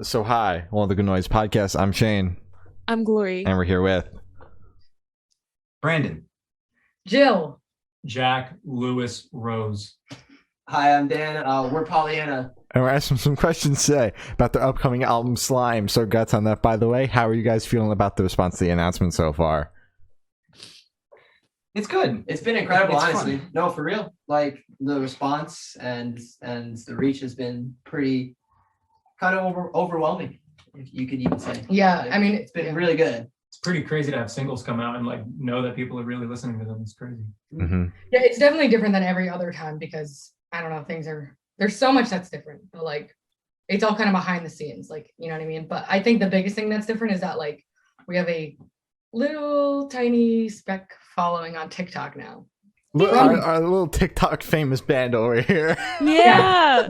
So hi, one of the Good Noise Podcasts. I'm Shane. I'm Glory. And we're here with Brandon. Jill. Jack, Lewis, Rose. Hi, I'm Dan. We're Pollyanna. And we're asking some questions today about the upcoming album Slime. So guts on that, by the way. How are you guys feeling about the response to the announcement so far? It's good. It's been incredible, It's honestly. fun. No, for real. Like the response and the reach has been pretty kind of overwhelming, if you could even say. Yeah, Like, I mean, it's been really good. It's pretty crazy to have singles come out and like know that people are really listening to them. It's crazy. Mm-hmm. yeah, it's definitely different than every other time because I don't know, there's so much that's different, but like it's all kind of behind the scenes, like, you know what I mean? But I think the biggest thing that's different is that like we have a little tiny speck following on TikTok now. Our little TikTok famous band over here. Yeah.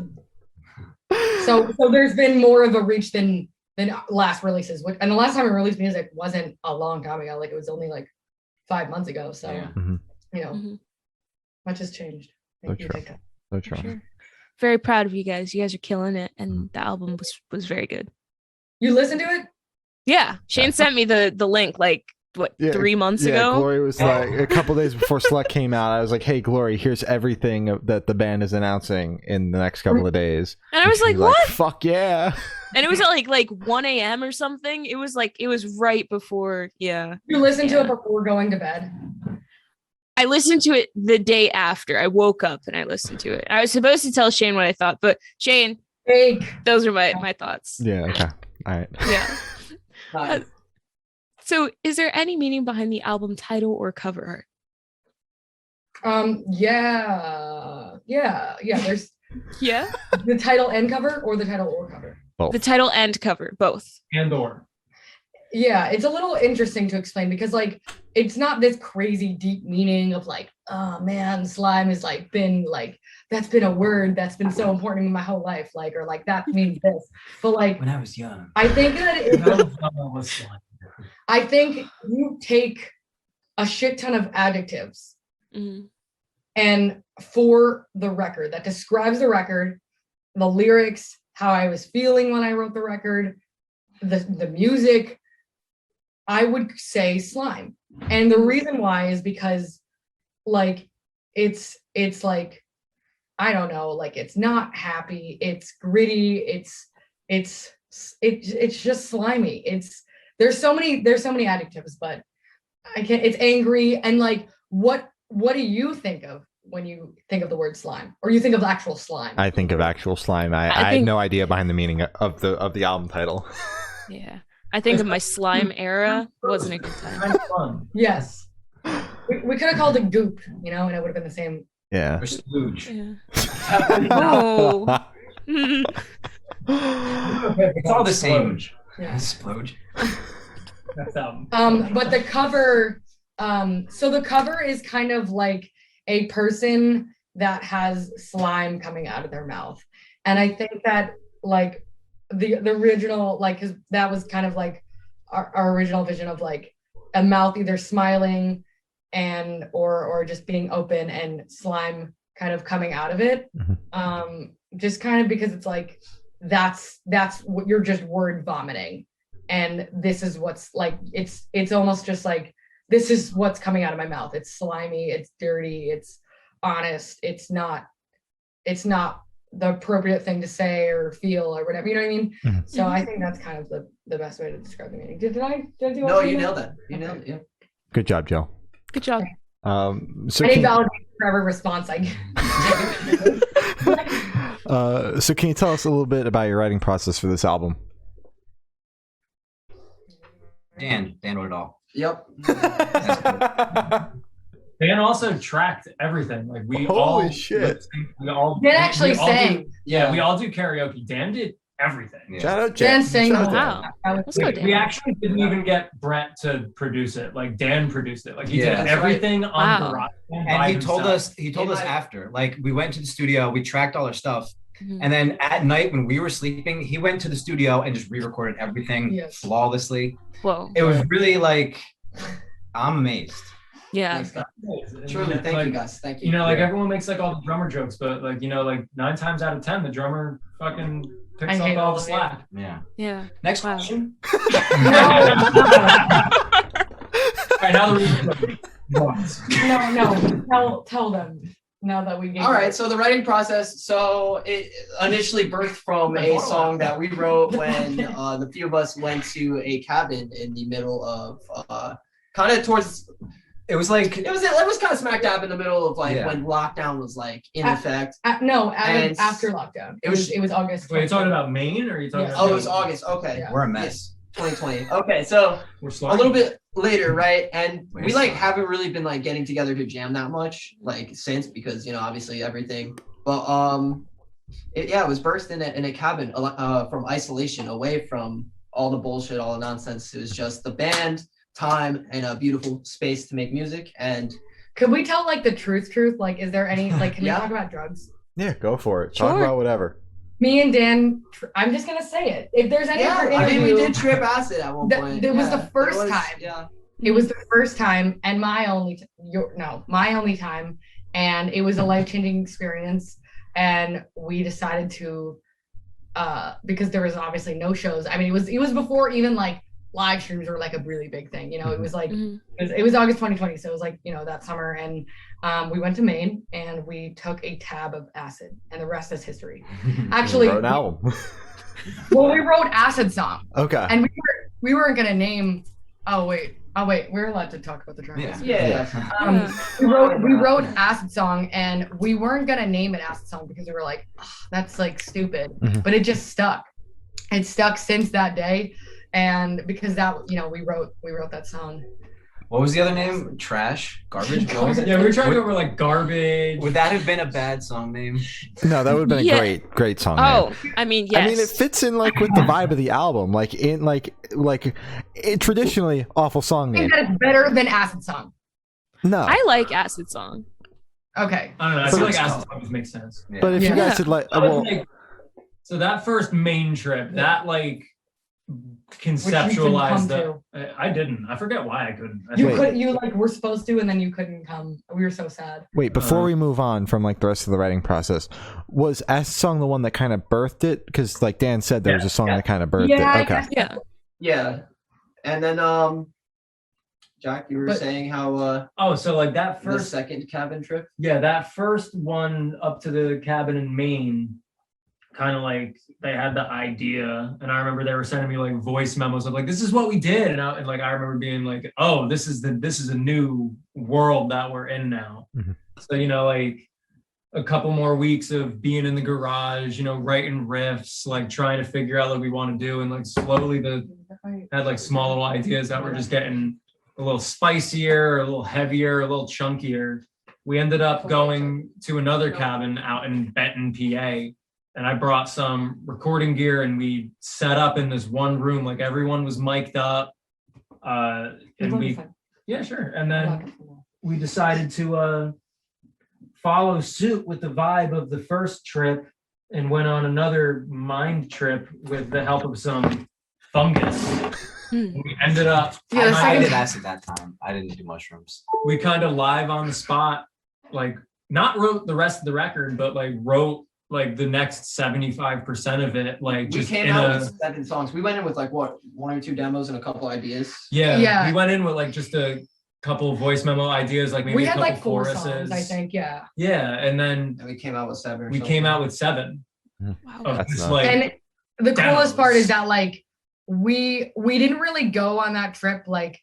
So there's been more of a reach than last releases, and the last time we released music wasn't a long time ago. Like it was only like 5 months ago. So Yeah. you know, much has changed. Thank you, true. TikTok. So true. Sure. Very proud of you guys. You guys are killing it, and the album was very good. You listen to it? Yeah, Shane sent me the link like what 3 months ago. Glory was like a couple days before Slut came out. I was like, "Hey, Glory, here's everything that the band is announcing in the next couple of days." And I was like, she's "What?" Fuck yeah! And it was at like 1 a.m. or something. It was right before. Yeah, You listen to Yeah. it before going to bed? I listened to it the day after. I woke up and I listened to it. I was supposed to tell Shane what I thought, but Shane, Fake. those are my thoughts. Yeah. Okay. All right. Yeah. Nice. So, is there any meaning behind the album title or cover art? Yeah. There's Yeah, the title and cover, or the title or cover. Both. the title and cover, both. And or. Yeah, it's a little interesting to explain because like it's not this crazy deep meaning of like, oh man, slime is like been like that's been a word that's been so important in my whole life, like, or like that means this. But like When I was young. I think that Let's I think you take a shit ton of adjectives Mhm. and for the record that describes the record, the lyrics, how I was feeling when I wrote the record, the music, I would say slime. And the reason why is because like it's like, I don't know, like it's not happy, it's gritty, it's just slimy. There's so many adjectives, but I can't. It's angry. And like what do you think of when you think of the word slime, or you think of actual slime? I think of actual slime. I had think- no idea behind the meaning of the album title. Yeah, I think of my slime era wasn't a good time. kind of fun. Yes. We could have called it goop, and it would have been the same. Yeah. Or splooge. Yeah. Oh. It's all the same. Yeah. Splooge. That's But the cover, so the cover is kind of like a person that has slime coming out of their mouth. And I think that like the original, like, cause that was kind of like our original vision of like a mouth either smiling and or just being open and slime kind of coming out of it. Just kind of because it's like that's what you're just word vomiting, and this is what's like it's almost just like this is what's coming out of my mouth. It's slimy, it's dirty, it's honest, it's not the appropriate thing to say or feel or whatever, you know what I mean? So I think that's kind of the best way to describe the meaning. Did I do No, okay? you nailed it. You nailed it. Yeah. Good job, Joe. Good job. So Any can, validation for every response I get. so can you tell us a little bit about your writing process for this album? Dan wrote it all. Yep. Dan also tracked everything. Like we Holy all shit. lip sync, we all Dan actually we all sang. do- we all do karaoke. Dan did everything. Yeah. Shout out, Dan Jen. sang Shout the out whole Dan. Wow. Let's go, Dan. We actually didn't even get Brett to produce it. Like Dan produced it. Like he Yeah. did That's everything on Wow. the rock. And he told us after, like, we went to the studio, we tracked all our stuff, Mhm. and then at night when we were sleeping, he went to the studio and just re-recorded everything Yes. flawlessly. Whoa. It was really like, I'm amazed. Yeah. Thanks, guys. And, Truly, thank like, you guys. Thank you. You know, like Yeah. everyone makes like all the drummer jokes, but like, you know, like 9 times out of 10, the drummer fucking Takes hate up all all the of slack. Yeah. Yeah. Next Wow. question. All right, now the No. Tell them now that we gave All you- right, so the writing process. So it initially birthed from a song that we wrote when the few of us went to a cabin in the middle of kind of towards. It was like It was kind of smack dab in the middle of like Yeah. when lockdown was like in effect. And after lockdown. It was August. Wait, you're talking about Maine or are you talking Yeah. about? Oh, it was August. Okay, Yeah. we're a mess. 2020. Okay, so We're slow. a little bit later, right? And Wait, we like so- haven't really been like getting together to jam that much like since because obviously everything. But it was burst in a cabin from isolation, away from all the bullshit, all the nonsense. It was just the band, time, and a beautiful space to make music. And Could we tell like the truth? Like, is there any like? Can Yeah. we talk about drugs? Yeah, go for it. Talk Sure. about whatever. Me and Dan. I'm just gonna say it. If there's any yeah, other I mean, we interview, did trip acid at one Th- point. there was the Yeah, first there was- time. Yeah. it was the first time and my only time, and it was a life-changing experience. And we decided to, because there was obviously no shows. I mean, it was before even like live streams were like a really big thing. It was like Mhm. it was August 2020, so it was like that summer, and we went to Maine and we took a tab of acid, and the rest is history. Actually, Wrote an album. well, we wrote acid song, Okay. and we weren't gonna name. Oh wait, we're allowed to talk about the track. Yeah. Yeah. We wrote acid song, and we weren't gonna name it acid song because we were like, "Ugh, that's like stupid, Mhm. but it just stuck. It stuck since that day, and because that we wrote that song. What was the other name? Trash? Garbage? What was it? Yeah, we were trying to go over like garbage. Would that have been a bad song name? No, that would have been a Yeah. great song. Oh, name. I mean, yes. I mean, it fits in like with the vibe of the album, like traditionally awful song I think name. that it's better than acid song. No, I like acid song. Okay. I don't know. I But feel like it's- acid always makes sense. Yeah. but if you Yeah. guys had like, That was, well, like- so that first Maine trip, that like Which you conceptualized couldn't the. I didn't. I forget why I couldn't. I You Wait. could you like were supposed to, and then you couldn't come. We were so sad. wait, before we move on from like the rest of the writing process, was Acid Song the one that kind of birthed it? Because like Dan said, there was a song that kind of birthed Yeah, I it. Okay. guess. Yeah. Yeah. And then Jack, you were But- saying how Oh, so like that the first, second cabin trip. yeah, that first one up to the cabin in Maine, kind of like they had the idea, and I remember they were sending me like voice memos of like, this is what we did, and I remember being like, oh, this is a new world that we're in now. Mhm. So like a couple more weeks of being in the garage, writing riffs, like trying to figure out what we want to do, and like slowly had like small little ideas that were just getting a little spicier, a little heavier, a little chunkier. We ended up going to another cabin out in Benton, PA, and I brought some recording gear, and we set up in this one room, like everyone was mic'd up. Yeah, sure. And then we decided to follow suit with the vibe of the first trip and went on another mind trip with the help of some fungus. Hmm. We ended up, Yeah, the I second- did acid that time. I didn't do mushrooms. we kind of live on the spot, like not wrote the rest of the record, but like wrote like the next 75% of it, like We just came in out a, with 7 songs. We went in with like what, 1 or 2 demos and a couple ideas. Yeah. we went in with like just a couple of voice memo ideas, like maybe We a had couple like 4 choruses. songs, I think. Yeah. Yeah, and then And we came out with 7 or we something. came out with 7 Wow. of That's just nuts. like And the coolest part demos. is that like we didn't really go on that trip like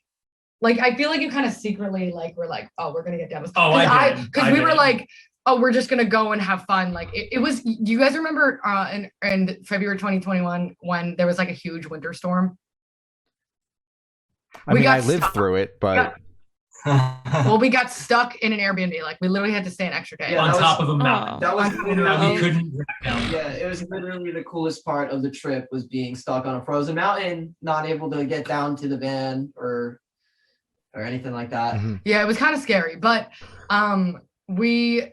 I feel like you kind of secretly like we're like, oh, we're gonna get demos. Oh, I did. Because I we were did. like, oh, we're just gonna go and have fun. Like it was. Do you guys remember in February 2021 when there was like a huge winter storm? I We mean, got I lived stuck. through it, but Well, we got stuck in an Airbnb. Like we literally had to stay an extra day. Yeah, on that top was- of a mountain That was I- that literally we couldn't drive down. Yeah, it was literally the coolest part of the trip was being stuck on a frozen mountain, not able to get down to the van or anything like that. Mhm. Yeah, it was kind of scary, but we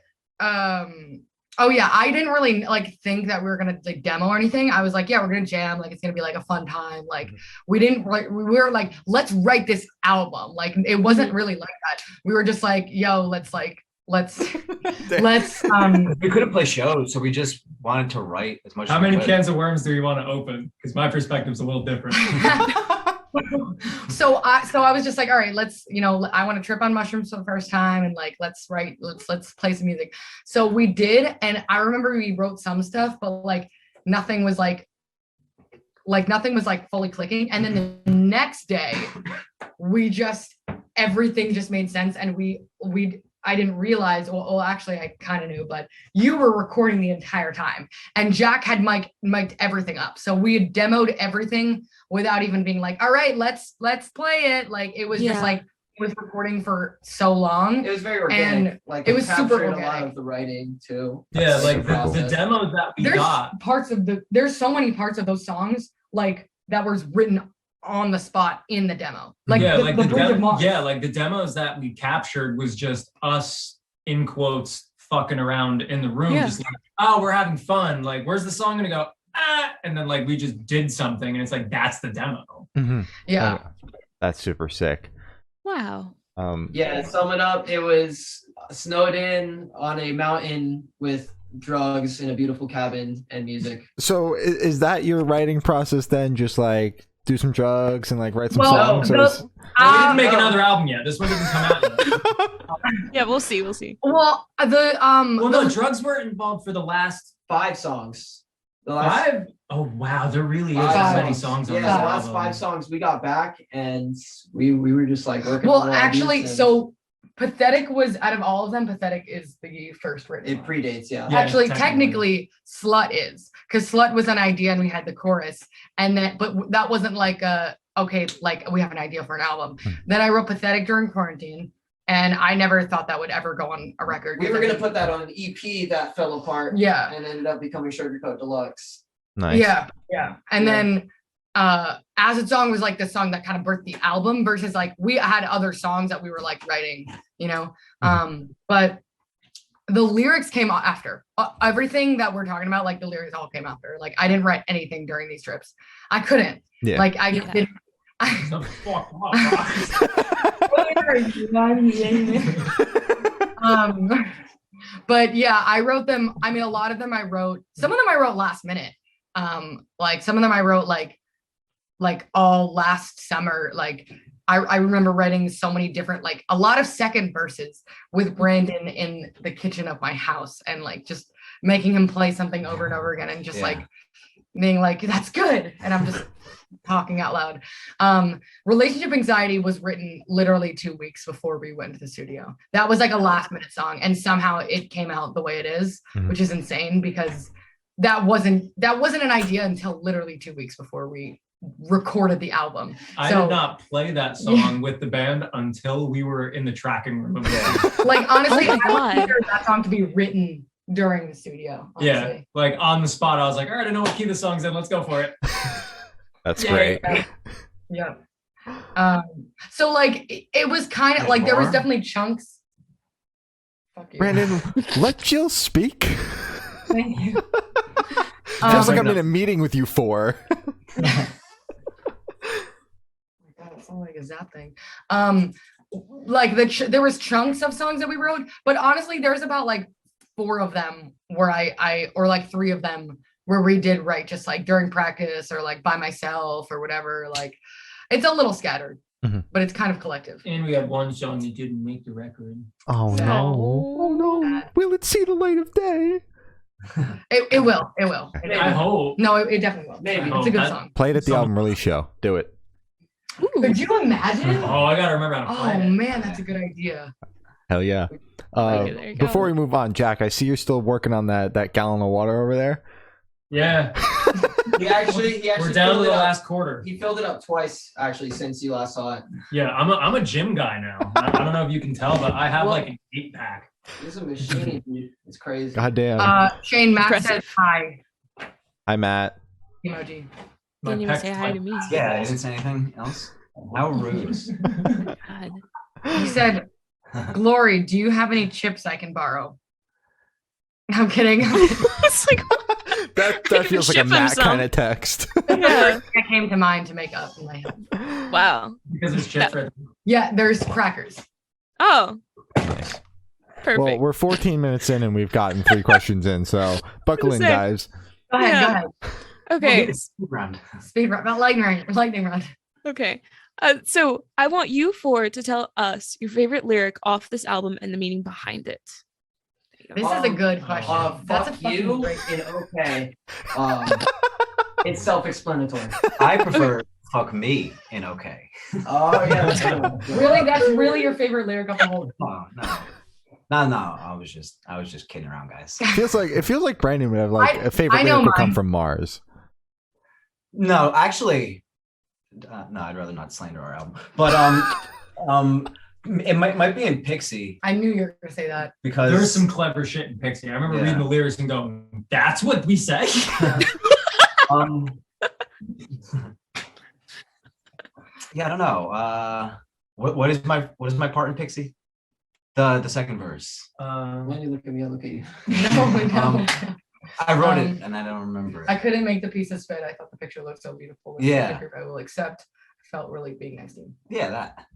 oh yeah, I didn't really like think that we were gonna like demo or anything. I was like, yeah, we're gonna jam, like it's gonna be like a fun time. Like we didn't we were like, let's write this album. Like it wasn't really like that. We were just like, yo, let's like let's We couldn't play shows, so we just wanted to write as much. How as we many could. cans of worms do you want to open? Because my perspective's a little different. so I was just like, all right, let's, I want to trip on mushrooms for the first time and like let's play some music. So we did, and I remember we wrote some stuff, but like nothing was fully clicking. And then the next day everything just made sense, and I didn't realize, well, actually I kind of knew, but you were recording the entire time and Jack had mic'd everything up. So we had demoed everything without even being like, all right, let's play it. Like, it was just like, it was recording for so long. It was very organic. And like it was super captured a lot organic. of the writing too. Yeah, That's like the process. demos that we got. There's so many parts of those songs like that was written on the spot in the demo. Like the demos that we captured was just us in quotes fucking around in the room, just like, oh, we're having fun. Like, where's the song gonna go? And then like we just did something, and it's like that's the demo. Mm-hmm. Yeah, that's super sick. Wow. Yeah, sum it up. It was snowed in on a mountain with drugs in a beautiful cabin and music. So is that your writing process then? Just like do some drugs and like write some Well, songs? We didn't make another album yet. This one didn't come out yet. Yeah, we'll see. Well, No, drugs were involved for the last 5 songs. The last 5. Oh wow, there really is five so many songs on Yeah, this the last album. 5 songs we got back, and we were just like working. well, on actually, ideas, and so Pathetic was, out of all of them, Pathetic is the first written. it predates. Yeah. Yeah, Actually, technically. technically, Slut is, because Slut was an idea and we had the chorus, and then but that wasn't like like we have an idea for an album. Then I wrote Pathetic during quarantine, and I never thought that would ever go on a record. We were gonna put that on an EP that fell apart. Yeah. And ended up becoming Sugarcoat Deluxe. Nice. Yeah. And then Acid Song was like the song that kind of birthed the album, versus like we had other songs that we were like writing, but the lyrics came after. Everything that we're talking about, like the lyrics all came after. Like I didn't write anything during these trips. I couldn't. Yeah. Like I didn't. So fuck off. But yeah, I wrote them. I mean, a lot of them I wrote. Some of them I wrote last minute. Like some of them I wrote like all last summer. Like I remember writing so many different, like a lot of second verses with Brandon in the kitchen of my house, and like just making him play something over and over again, and just like being like, that's good. And I'm just talking out loud. Relationship Anxiety was written literally 2 weeks before we went to the studio. That was like a last minute song, and somehow it came out the way it is, which is insane, because that wasn't an idea until literally 2 weeks before we recorded the album. I did not play that song with the band until we were in the tracking room of it. Like honestly, Oh my I God. consider that song to be written during the studio. Honestly. Yeah, like on the spot, I was like, all right, I know what key the song's in. Let's go for it. That's Yeah. great. Yeah. So like it was kind of like there was definitely chunks. Fuck you. Brandon, let Jill speak. Thank you. Feels like I'm in a meeting with you 4. God, it's not like a Zap thing. Like there was chunks of songs that we wrote, but honestly, there's about like 4 of them where I or like 3 of them where we did write just like during practice or like by myself or whatever. Like it's a little scattered, but it's kind of collective. And we have one song that didn't make the record. Oh Sad. no. Oh no. Will it see the light of day? It will. It will. I hope. No, it definitely will. Maybe. It's a good that- song. Play it at the Some- album release show. Do it. Ooh. Could you imagine? Oh, I gotta remember how to play Oh it. man, that's a good idea. Hell yeah. Okay, there you go. Before we move on, Jack, I see you're still working on that gallon of water over there. Yeah, He actually we're down to filled the it up. last quarter. He filled it up twice actually since you last saw it. Yeah, I'm a gym guy now. I don't know if you can tell, but I have Well- like an 8-pack. He's a machine, dude. It's crazy. God damn. Shane, Matt Impressive. says hi. Hi, Matt. Emoji. My Didn't even pecs- say hi to me. Yeah, I didn't say anything else. How rude. God. He said, Glory, do you have any chips I can borrow? I'm kidding. It's like, That feels like a Ship Matt himself. kind of text. yeah. That came to mind to make up in my head. Wow. because it's chips right Yeah, there's crackers. Oh. Perfect. Well, we're 14 minutes in and we've gotten 3 questions in, so buckle in, Say- guys. Go ahead. Yeah. Go ahead. Okay. Round. Speed round. Lightning round. Okay. So I want you 4 to tell us your favorite lyric off this album and the meaning behind it. This is a good question. That's a Fuck fucking you great. in okay. It's self-explanatory. I prefer fuck me in okay. Oh yeah, that's good. Really, that's really your favorite lyric of the whole. Oh, no. I was just kidding around, guys. It feels like Brandon would have like a favorite I know lyric would come mine. from Mars. No, actually, no. I'd rather not slander our album. But it might be in Pixie I knew you were gonna say that. because There's some clever shit in Pixie. I remember Yeah. reading the lyrics and going, "That's what we say." Yeah, I don't know. What is my part in Pixie? The second verse. When you look at me, I look at you. No. I wrote Um, it and I don't remember I it. couldn't make the pieces fit. I thought the picture looked so beautiful. Yeah. I will accept. I felt really being next to you. Yeah, that.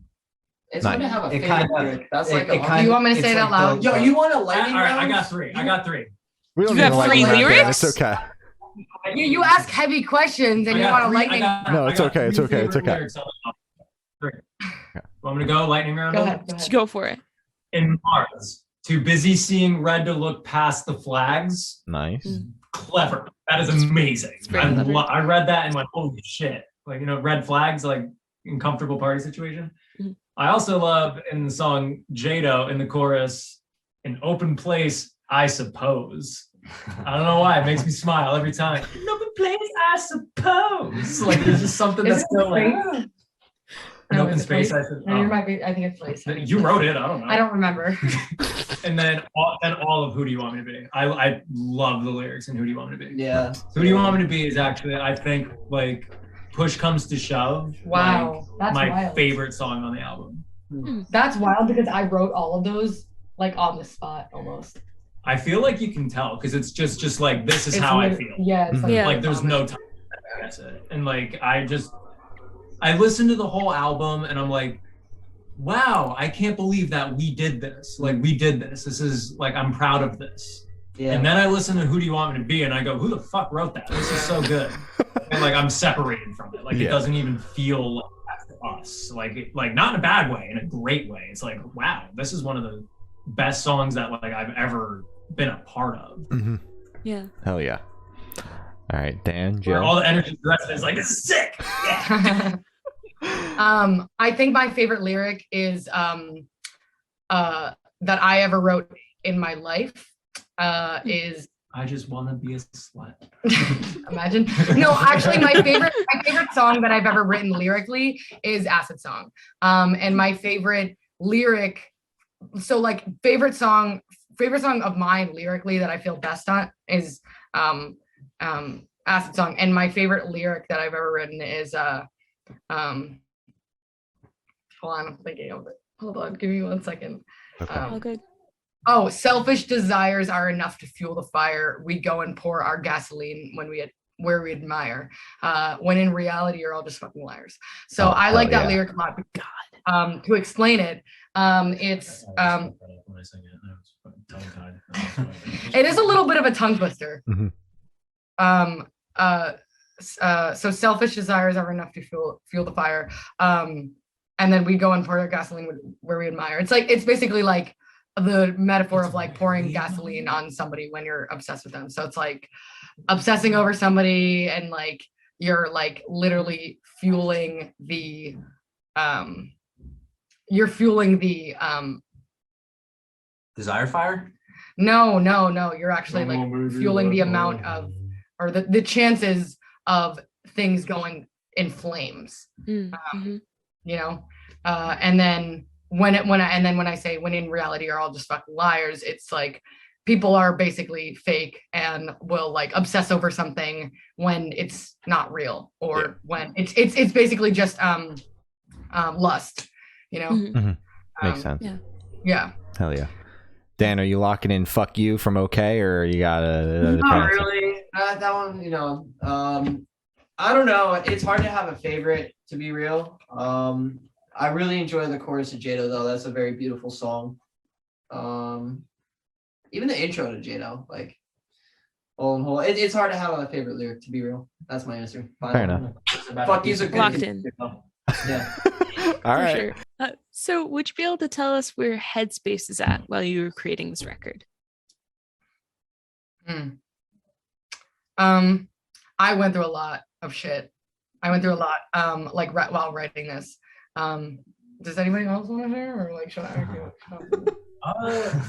It's Nice. good to have a It favorite kind of- lyric. That's it- like it a kind Do you want me to it's say it out like loud? the- Yo, you want a All lightning right, round? I got 3. We don't You need have a lightning 3 round, Dan. lyrics? It's okay. You ask heavy questions and you want a lightning. No, it's okay, it's okay, it's okay. Want me to go lightning round? Go ahead. Go Just ahead. go for it. In Mars, too busy seeing red to look past the flags. Nice. Clever. That is amazing. very clever. I read that and went, holy shit. Like, red flags, like in comfortable party situation. Mhm. I also love in the song Jado in the chorus, an open place, I suppose. I don't know why. It makes me smile every time. An open place, I suppose. Like there's just something Is that's it still like place? an No, open is it space. place? I said, No, you might be. I think it's place. you wrote it. I don't know. I don't remember. And then all of Who Do You Want Me to Be? I love the lyrics in Who Do You Want Me to Be? Yeah. Who Do You Want Me to Be is actually, I think, like, push comes to shove. Wow, like, that's my wild. favorite song on the album. That's wild because I wrote all of those like on the spot almost. I feel like you can tell because it's just like, this is It's how I lit- feel. Yeah, it's like, Yeah. Like, there's no time to guess it. And, like, I listened to the whole album and I'm like, wow, I can't believe that we did this. Like, we did this. This is, like, I'm proud of this. Yeah. And then I listen to Who Do You Want Me to Be? And I go, who the fuck wrote that? This is so good. And like I'm separated from it. Like Yeah. it doesn't even feel like that's us. Like not in a bad way, in a great way. It's like, wow, this is one of the best songs that like I've ever been a part of. Hmm. Yeah. Hell yeah. All right, Dan, Where Jill. all the energy directed is like, this is sick. Yeah. I think my favorite lyric is that I ever wrote in my life is I just want to be a slut. imagine. No, actually my favorite song that I've ever written lyrically is Acid Song. And my favorite lyric, so like favorite song of mine lyrically that I feel best on is Acid Song. And my favorite lyric that I've ever written is hold on, I'm thinking of it. Hold on, give me 1 second. All good. Oh, selfish desires are enough to fuel the fire. We go and pour our gasoline where we admire. When in reality, you're all just fucking liars. So I hell like that yeah. lyric a lot. To explain it, it's it is a little bit of a tongue twister. Mhm. So selfish desires are enough to fuel the fire. And then we go and pour our gasoline where we admire. It's basically like the metaphor of like pouring gasoline on somebody when you're obsessed with them. So it's like obsessing over somebody and like you're like literally fueling the Desire Fire? no, you're actually like fueling the amount of or the chances of things going in flames. Mm-hmm. You know, and then when I say when in reality are all just fucking liars, it's like people are basically fake and will like obsess over something when it's not real or when it's basically just lust, you know. Mhm. Makes sense. Yeah. Hell yeah. Dan, are you locking in "fuck you" from OK, or you got a? Not really. That one, I don't know. It's hard to have a favorite, to be real. I really enjoy the chorus of Jado, though. That's a very beautiful song. Even the intro to Jado, like all in whole. It's hard to have a favorite lyric, to be real. That's my answer. Fair enough. Fuck you's a good Locked in. Yeah. All For right. sure. So would you be able to tell us where Headspace is at while you were creating this record? I went through a lot of shit. I went through a lot, like while writing this. Does anybody else want to hear, or like should I do it?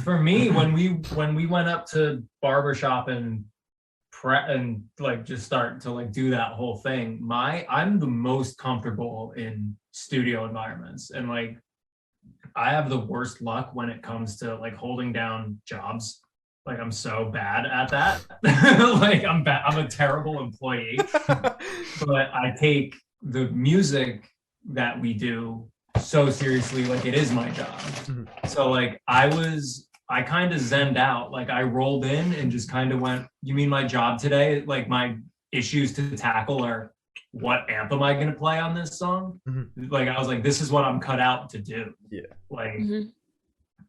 For me, when we went up to barbershop and like just start to like do that whole thing, I'm the most comfortable in studio environments, and like I have the worst luck when it comes to like holding down jobs. Like I'm so bad at that. Like I'm a terrible employee. But I take the music that we do so seriously, like it is my job. So like I kind of zenned out. Like I rolled in and just kind of went, you mean my job today? Like my issues to tackle are, what amp am I going to play on this song? Like I was like, this is what I'm cut out to do. Yeah. Like,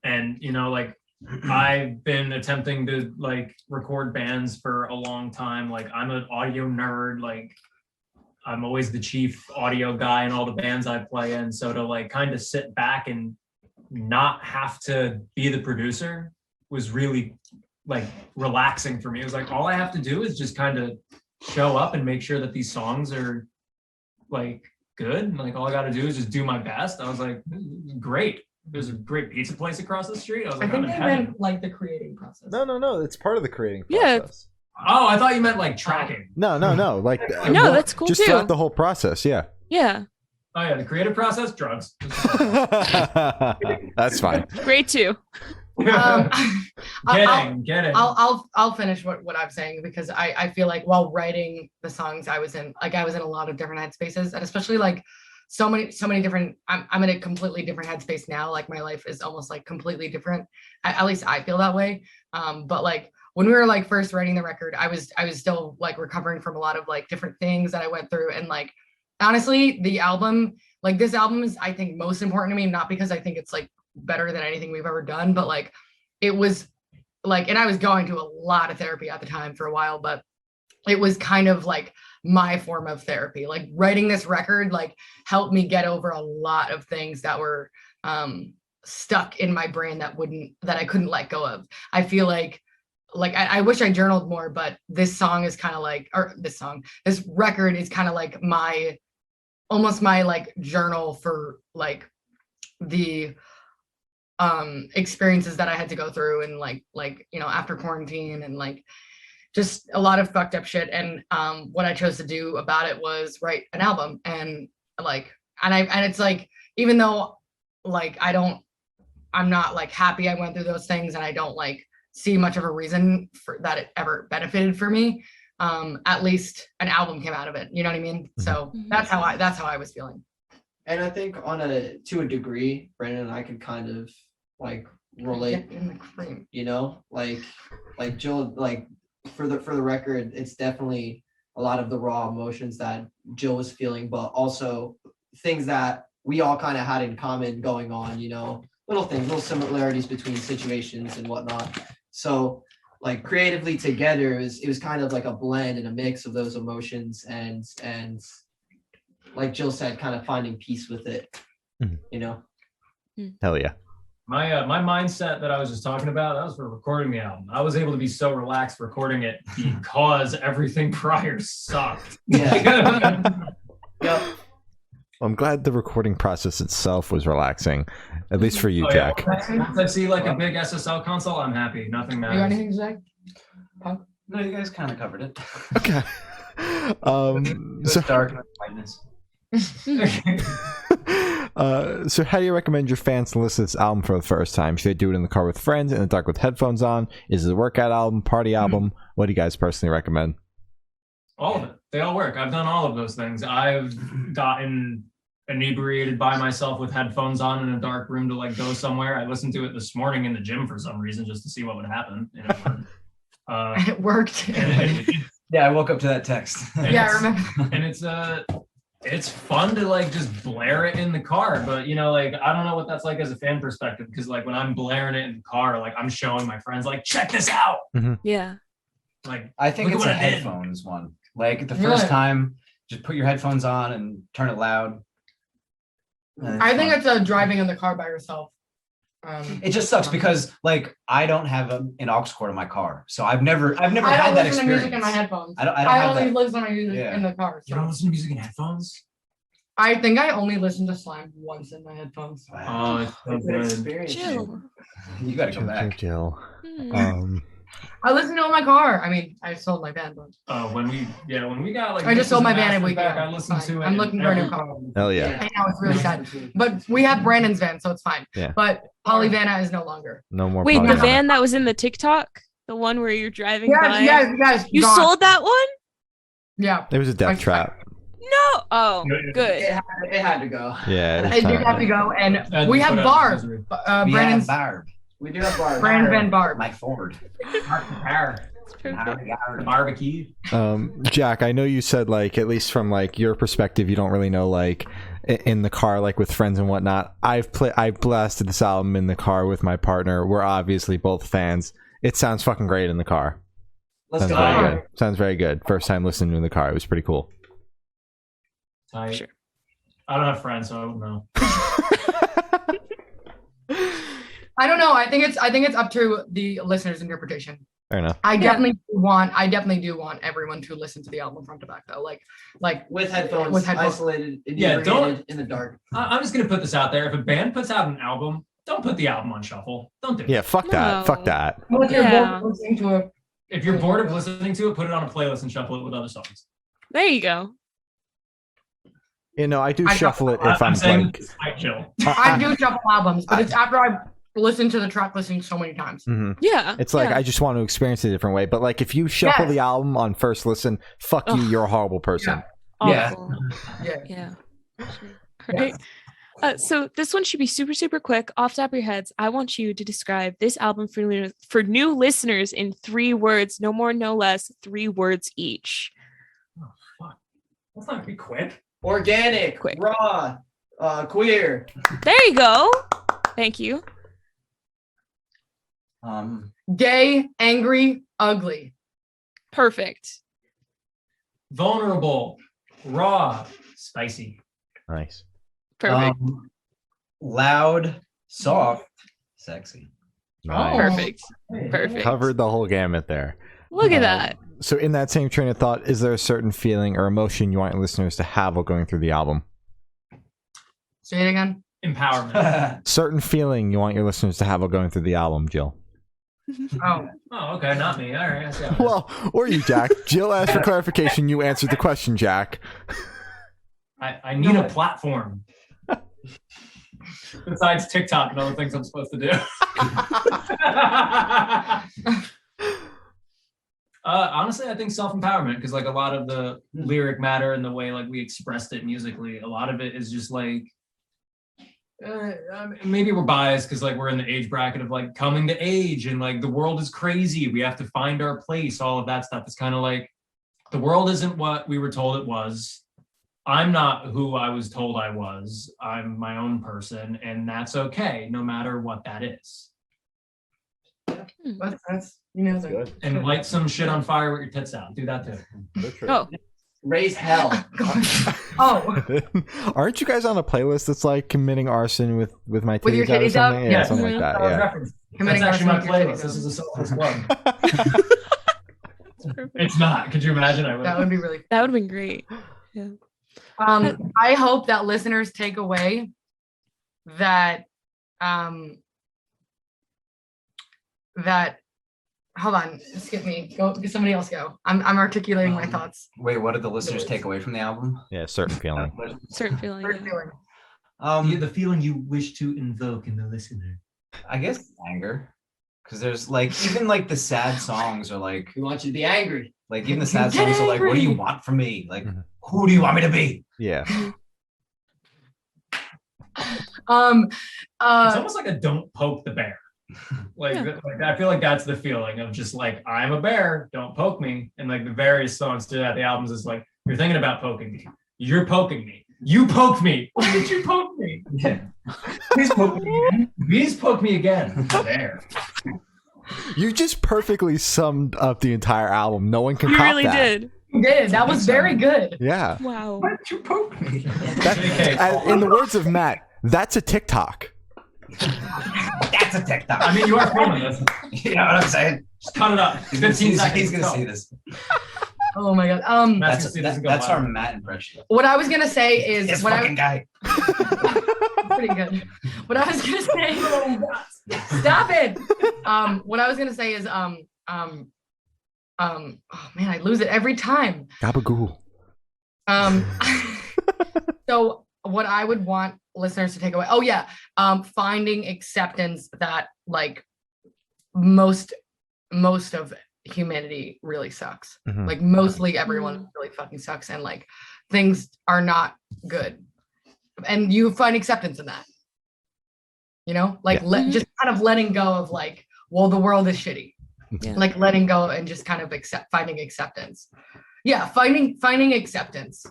and you know, like I've been attempting to like record bands for a long time. Like I'm an audio nerd. Like I'm always the chief audio guy in all the bands I play in. So to like kind of sit back and not have to be the producer was really like relaxing for me. It was like, all I have to do is just kind of show up and make sure that these songs are like good. And like all I got to do is just do my best. I was like, great. There's a great pizza place across the street. I was like, I think I'm in they heaven. meant like the creating process. No. It's part of the creating Yeah. process. Oh, I thought you meant like tracking. No. Like No, that's cool just too. throughout the whole process. Yeah. Yeah, Oh yeah, the creative process, drugs. That's fine. great too. Getting. I'll finish what I'm saying, because I feel like while writing the songs I was in a lot of different headspaces, and especially like so many different, I'm in a completely different headspace now. Like my life is almost like completely different. At least I feel that way. But like when we were like first writing the record, I was still like recovering from a lot of like different things that I went through. And like honestly, the album, like this album is, I think, most important to me, not because I think it's like better than anything we've ever done, but like it was like, and I was going to a lot of therapy at the time for a while, but it was kind of like my form of therapy. Like writing this record like helped me get over a lot of things that were stuck in my brain that I couldn't let go of. I feel like I wish I journaled more, but this song is kind of like, this record is kind of like almost my like journal for like the experiences that I had to go through, and like you know, after quarantine, and like just a lot of fucked up shit. And what I chose to do about it was write an album. And like and it's like, even though like I'm not like happy I went through those things, and I don't like see much of a reason for that it ever benefited for me, at least an album came out of it, you know what I mean? So that's how I was feeling. And I think to a degree, Brandon and I could kind of like relate, Get in the cream. you know, like Jill, like for the record, it's definitely a lot of the raw emotions that Jill was feeling, but also things that we all kind of had in common going on, you know, little similarities between situations and whatnot. So like creatively together, it was kind of like a blend and a mix of those emotions, and like Jill said, kind of finding peace with it, you know? Hell yeah. My mindset that I was just talking about, that was for recording the album. I was able to be so relaxed recording it because everything prior sucked. Yeah. Yep. I'm glad the recording process itself was relaxing, at least for you, Oh, yeah. Jack. Once I see like a big SSL console, I'm happy. Nothing You got matters. anything to say? No, you guys kind of covered it. Okay. It was dark and lightness. So how do you recommend your fans to listen to this album for the first time? Should they do it in the car with friends, in the dark with headphones on? Is it a workout album, party album? What do you guys personally recommend? All of it. They all work. I've done all of those things. I've gotten inebriated by myself with headphones on in a dark room to like go somewhere. I listened to it this morning in the gym for some reason just to see what would happen. And it worked. It worked. And Yeah, I woke up to that text. Yeah, I remember. And it's it's fun to like just blare it in the car, but you know, like I don't know what that's like as a fan perspective, because like when I'm blaring it in the car, like I'm showing my friends like, check this out. Yeah. Like I think look it's at a what I did. headphones one. Like the first time, just put your headphones on and turn it loud. I think it's driving in the car by yourself. It just sucks because like I don't have an aux cord in my car, so I've never I had don't that listen to experience. music in my headphones. I don't I have only that. listen to music Yeah. in the car. You don't listen to music in headphones? I think I only listen to Slime once in my headphones. Oh, it's so good. Chill. You gotta come back. Jill. Hmm. I listen to it in my car. I mean, I sold my van, but When we got like I just sold my van and Masters we back, got I listened to it. I'm looking for a new every car. Hell yeah. I know it's really sad. But we have Brandon's van, so it's fine. Yeah. But Pollyanna is no longer. No more. Wait, the Pollyanna. van that was in the TikTok, the one where you're driving by. Yes. You gone. sold that one? Yeah. It was a death trap. No. Oh, good. It had to go. Yeah. It was I did kinda- have to go, and And we have put out Barb. misery. We have Brandon's Barb, We do have bars. Brandon Van Barb. Mike Ford. It's perfect. Barbecue. Jack, I know you said like at least from like your perspective, you don't really know like in the car like with friends and whatnot. I've blasted this album in the car with my partner. We're obviously both fans. It sounds fucking great in the car. Let's Sounds go. very good. Sounds very good. First time listening to it in the car, it was pretty cool. Tight. Sure. I don't have friends, so I don't know. I don't know. I think it's up to the listener's interpretation. Fair enough. I definitely do want everyone to listen to the album front to back though. Like With headphones, With headphones. isolated, Yeah, don't- inebriated, in the dark. I'm just gonna put this out there. If a band puts out an album, don't put the album on shuffle. Don't do it. Yeah, fuck that. No. Fuck that. once you're Yeah. both listening to it. If you're bored of listening to it, put it on a playlist and shuffle it with other songs. There you go. You know, I do I- shuffle it if I'm saying like. this might chill. I do shuffle albums, but it's after I've listened to the track listing so many times. Mhm. Yeah. It's like yeah. I just want to experience it a different way. But like if you shuffle Yes. the album on first listen, fuck you, Ugh. you're a horrible person. Yeah. Awful. Yeah. Yeah. All right. So this one should be super, super quick. Off the top of your heads, I want you to describe this album for new listeners in 3 words, no more, no less, 3 words each. Oh, fuck. That's not gonna be quick. Organic, Quick. raw, queer. There you go. Thank you. Gay, angry, ugly. Perfect. Vulnerable, raw, spicy. Nice. Perfect. Loud, soft, sexy. Nice. Perfect. Perfect. Covered the whole gamut there. Look at that. So in that same train of thought, is there a certain feeling or emotion you want your listeners to have while going through the album? Say it again. Empowerment. Certain feeling you want your listeners to have while going through the album, Jill. Oh, Oh, okay, not me. All right, I see how it is. Well, or you, Jack. Jill asked for clarification. You answered the question, Jack. I need a platform. Besides TikTok and other things I'm supposed to do. Honestly, I think self-empowerment, because like a lot of the lyric matter and the way like we expressed it musically, a lot of it is just like maybe we're biased because like we're in the age bracket of like coming to age and like the world is crazy. We have to find our place. All of that stuff is kind of like the world isn't what we were told it was. I'm not who I was told I was. I'm my own person, and that's okay, no matter what that is. that's music. And light some shit on fire with your tits out. Do that too. Oh, Raise hell. Oh, Aren't you guys on a playlist that's like committing arson with my titties With your out or titties out? something? Yeah. Something like that. Yeah. Reference. That's Committing actually my arson with your playlist. titties This out. is a selfless plug. It's not. Could you imagine? I would. that would be really. that would have been great. I hope that listeners take away that that hold on, skip me. Go somebody else go. I'm articulating my thoughts. Wait, what did the listeners take away from the album? Yeah, certain feeling. Certain feeling. First Yeah. feeling. The feeling you wish to invoke in the listener. I guess anger, because there's like even like the sad songs are like We want you to be angry. even the sad Get songs are like, what do you angry. want from me? Like, Mhm. who do you want me to be? Yeah. It's Uh, almost like a don't poke the bear. Like, Yeah. like I feel like that's the feeling of just like I'm a bear, don't poke me. And like the various songs to that, the albums is like you're thinking about poking me. You're poking me. You poked me. Why did you poke me? Yeah. Please poke me again. Please poke me again. There. You just perfectly summed up the entire album. No one can You top really that. did. You did. That was very good. Yeah. Wow. Why did you poke me? In the words of Matt, that's a TikTok. That's a TikTok. I mean, you are filming this. You know what I'm saying? Just cut it up. 15 seconds. He's gonna see this. Oh my god. Matt's gonna see this and go That's our viral. Matt impression. What I was gonna say is This what fucking guy. pretty good. What I was gonna say. Stop it. What I was gonna say is oh man, I lose it every time. Gabagool. So what I would want listeners to take away. Oh yeah. Finding acceptance that like most of humanity really sucks. Mhm. Like mostly everyone really fucking sucks and like things are not good. And you find acceptance in that. You know? Like just kind of letting go of like, well, the world is shitty. Yeah. Like letting go and just kind of finding acceptance. Yeah, finding acceptance.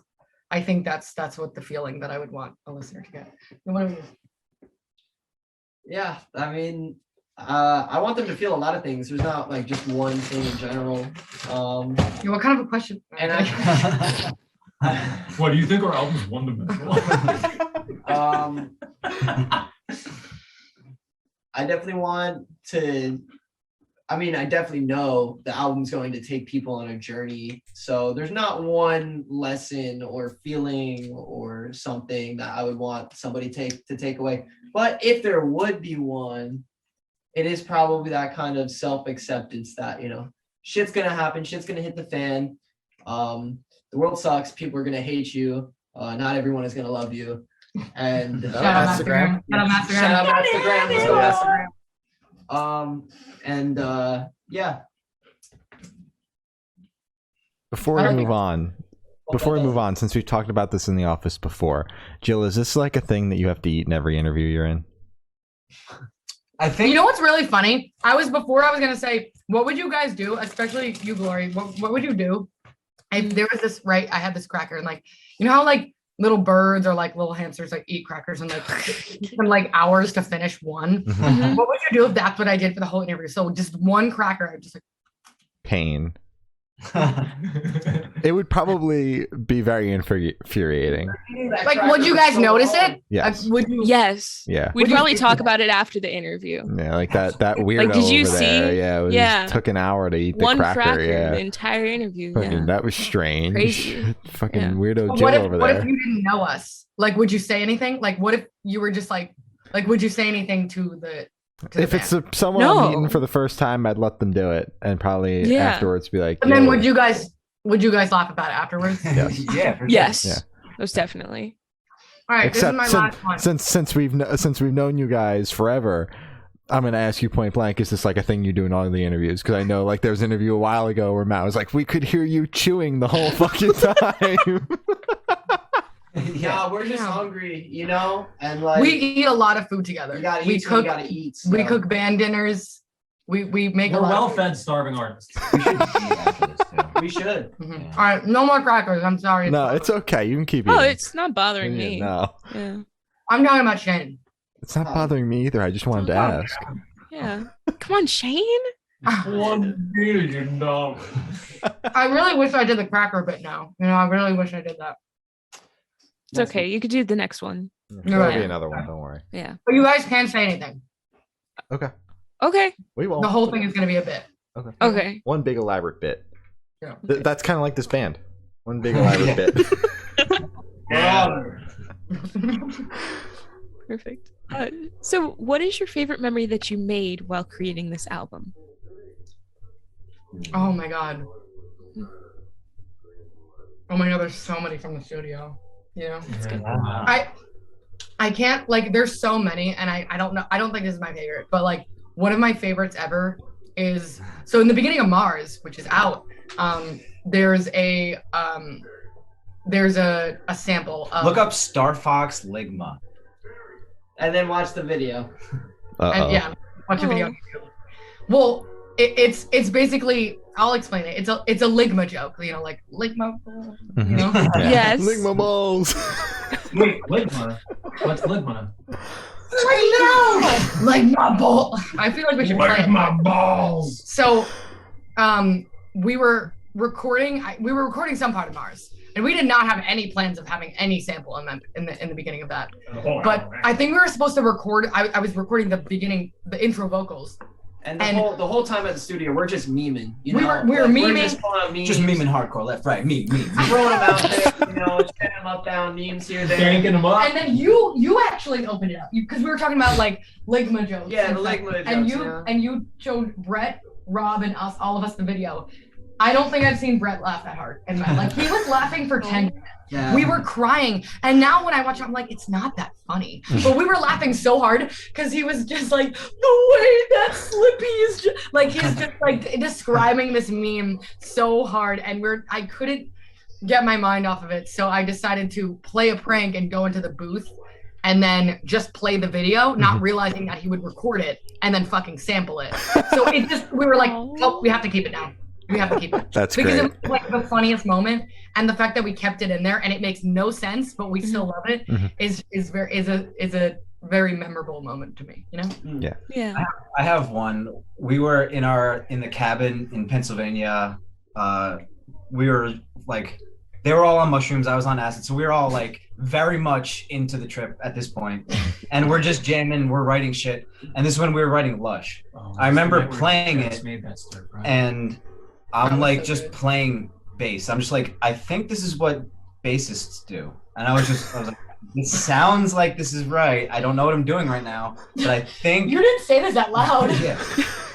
I think that's what the feeling that I would want a listener to get. And what do you? Yeah, I mean, I want them to feel a lot of things. There's not like just one thing in general. Yeah, what kind of a question? And I, What, do you think our album's one-dimensional? I definitely want to. I mean, I definitely know the album's going to take people on a journey. So there's not one lesson or feeling or something that I would want somebody to take away. But if there would be one, it is probably that kind of self-acceptance that, you know, shit's going to happen. Shit's going to hit the fan. The world sucks. People are going to hate you. Not everyone is going to love you. And Shout out Instagram. Shout out Instagram. Let's go Instagram. And yeah. Before we move on, since we've talked about this in the office before, Jill, is this like a thing that you have to eat in every interview you're in? I think You know what's really funny? I was gonna say, what would you guys do, especially you, Glory? What would you do if there was this, right? I had this cracker and like, you know how like little birds or like little hamsters like eat crackers and like it takes them like hours to finish one. Mhm. What would you do if that's what I did for the whole interview? So just one cracker, I just like Pain. It would probably be very infuriating. like would you guys notice it? Yes. Would you? Yes. Yeah. We'd Would you- probably talk about it after the interview. Yeah, like that weirdo did you over there. see? Yeah, it was, Yeah. took an hour to eat the One cracker. the Yeah. entire interview. Fucking, Yeah. that was strange. Crazy. Fucking Yeah. weirdo But Jill what if over what there. if you didn't know us? Like, would you say anything? Like, what if you were just like would you say anything to the? If it's someone No. I'm meeting for the first time, I'd let them do it and probably Yeah. afterwards be like, And then "Yo." would you guys laugh about it afterwards? Yes. Yeah. For sure. Yes. Yeah. Most definitely. All right, Except this is my last one. since we've known you guys forever, I'm gonna ask you point blank: is this like a thing you do in all the interviews? Because I know like there was an interview a while ago where Matt was like, "We could hear you chewing the whole fucking time." Yeah, we're just Yeah. hungry, you know, and like We eat a lot of food together. you gotta We eat. cook. You gotta eat. We so. cook band dinners. We make We're a lot. well-fed, starving artists. We should eat after this too. We should. Mhm. Yeah. All right, no more crackers. I'm sorry. No, it's okay. You can keep Oh, eating. it's not bothering me. No, Yeah. I'm talking about Shane. it's not bothering me either. I just wanted to ask. Yeah. Come on, Shane. $1 billion. I really wish I did the cracker bit now. You know, I really wish I did that. It's okay. You could do the next one. There'll be right. another one. Don't worry. Yeah. But you guys can't say anything. Okay, Okay. we won't. The whole thing is gonna be a bit. Okay. One big elaborate bit. Yeah. That's kind of like this band. One big elaborate bit. Perfect. So, what is your favorite memory that you made while creating this album? Oh my god. Oh my god, there's so many from the studio. You know? I can't like there's so many and I don't know. I don't think this is my favorite, but like one of my favorites ever is so in the beginning of Mars, which is out, there's a sample of Look up Star Fox Ligma. And then watch the video. Uh-oh. and yeah, watch a video on YouTube. Well, it's basically, I'll explain it. It's a ligma joke, you know, like ligma, you know? Yes. Lick my balls. Wait, ligma. What's ligma? Like my ball. I feel like we should play it. my balls. So, we were recording some part of Mars, and we did not have any plans of having any sample in the beginning of that. But I think we were supposed to record. I was recording the intro vocals. And the whole time at the studio, we're just memeing. You know? We were memeing. We're just pulling out memes. Just memeing hardcore, left, right, meme. Throwing them out there, you know, checking them up, down, memes here, there. Yanking them up. And then you actually opened it up because we were talking about like ligma jokes. Yeah, the ligma jokes. And you showed Brett, Rob, and us, all of us, the video. I don't think I've seen Brett laugh that hard. And like he was laughing for 10 minutes. Yeah. We were crying. And now when I watch it, I'm like, it's not that funny. But we were laughing so hard because he was just like, the way that Slippy is just like, he's just like describing this meme so hard. And I couldn't get my mind off of it. So I decided to play a prank and go into the booth and then just play the video, not realizing that he would record it and then fucking sample it. So we were like, oh, we have to keep it down. We have to keep it. That's because great. it was like the funniest moment, and the fact that we kept it in there and it makes no sense, but we still love it, is a very memorable moment to me. You know? Yeah. I have one. We were in the cabin in Pennsylvania. We were like, they were all on mushrooms. I was on acid, so we were all like very much into the trip at this point. And we're just jamming. We're writing shit. And this is when we were writing Lush. I remember playing it, and I'm like just playing bass. I'm just like, I think this is what bassists do. And I was like, it sounds like this is right. I don't know what I'm doing right now, but I think You didn't say this out loud. yeah.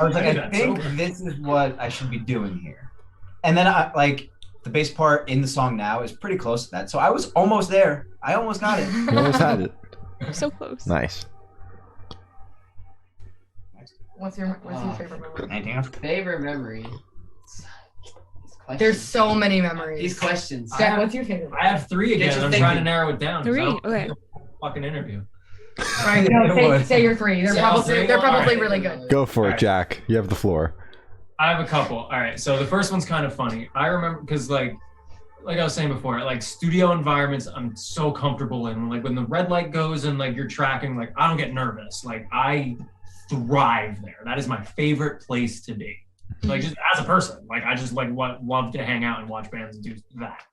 I was like, I think this is what I should be doing here. And then I like the bass part in the song now is pretty close to that. So I was almost there. I almost got it. You almost had it. So close. Nice. What's your favorite memory? Anything else? Favorite memory. There's so many memories. These questions. Zach, what's your favorite? I have 3 again. just I'm thinking. trying to narrow it down. 3? Okay. Fucking interview. Right, no, say your 3. They're Say all probably 3? they're probably Alright. really good. Go for it, Alright. Jack. You have the floor. I have a couple. All right. So the first one's kind of funny. I remember because like I was saying before, like studio environments, I'm so comfortable in. Like when the red light goes and like you're tracking, like I don't get nervous. Like I thrive there. That is my favorite place to be. Like just as a person, like I just like love to hang out and watch bands and do that.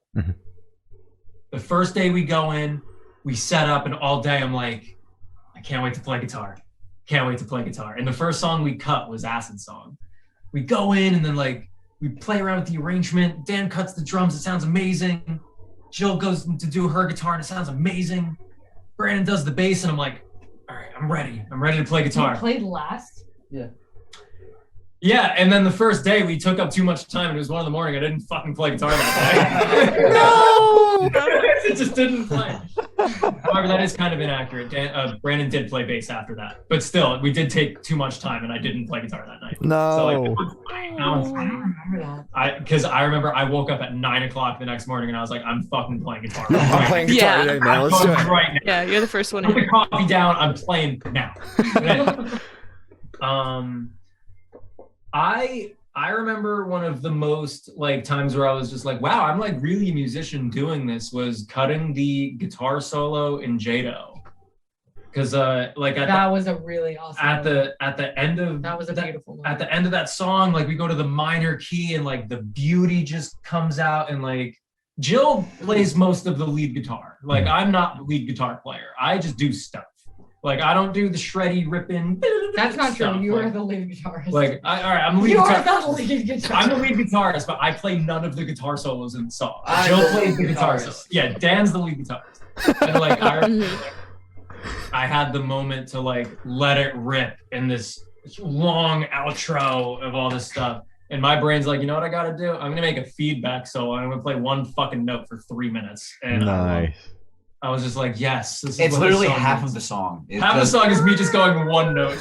The first day we go in, we set up, and all day I'm like, I can't wait to play guitar. Can't wait to play guitar. And the first song we cut was Acid Song. We go in and then like we play around with the arrangement. Dan cuts the drums. It sounds amazing. Jill goes to do her guitar and it sounds amazing. Brandon does the bass and I'm like, all right, I'm ready. I'm ready to play guitar. You played last? Yeah, and then the first day we took up too much time and it was 1 a.m. I didn't fucking play guitar that day. No! It just didn't play. However, that is kind of inaccurate. Brandon did play bass after that, but still, we did take too much time and I didn't play guitar that night. No. So like, it was fine. That was I fine. don't remember that. Because I remember I woke up at 9 o'clock the next morning and I was like, I'm fucking playing guitar. I'm playing guitar Yeah. today, man. I'm Let's do fucking it. right now. Yeah, you're the first one. Put the coffee down. I'm playing now. I remember one of the most like times where I was just like, wow, I'm like really a musician doing this was cutting the guitar solo in Jado. Because like That was a really awesome moment. at the end of That was a beautiful moment. at the end of that song, like we go to the minor key and like the beauty just comes out and like Jill plays most of the lead guitar. Like I'm not the lead guitar player. I just do stuff. Like I don't do the shreddy ripping. That's not stuff. true. You like, are the lead guitarist. like all right, I'm the lead you are guitar. the lead guitarist. I'm the lead guitarist, but I play none of the guitar solos in the song. I'm Jill the plays the lead guitar guitarist. solos. Yeah, Dan's the lead guitarist. And like I had the moment to like let it rip in this long outro of all this stuff. And my brain's like, you know what I gotta do? I'm gonna make a feedback solo. I'm gonna play one fucking note for 3 minutes. And Nice. I was just like, yes. This is It's what literally this song half is. of the song. It's Half the just- song is me just going one note.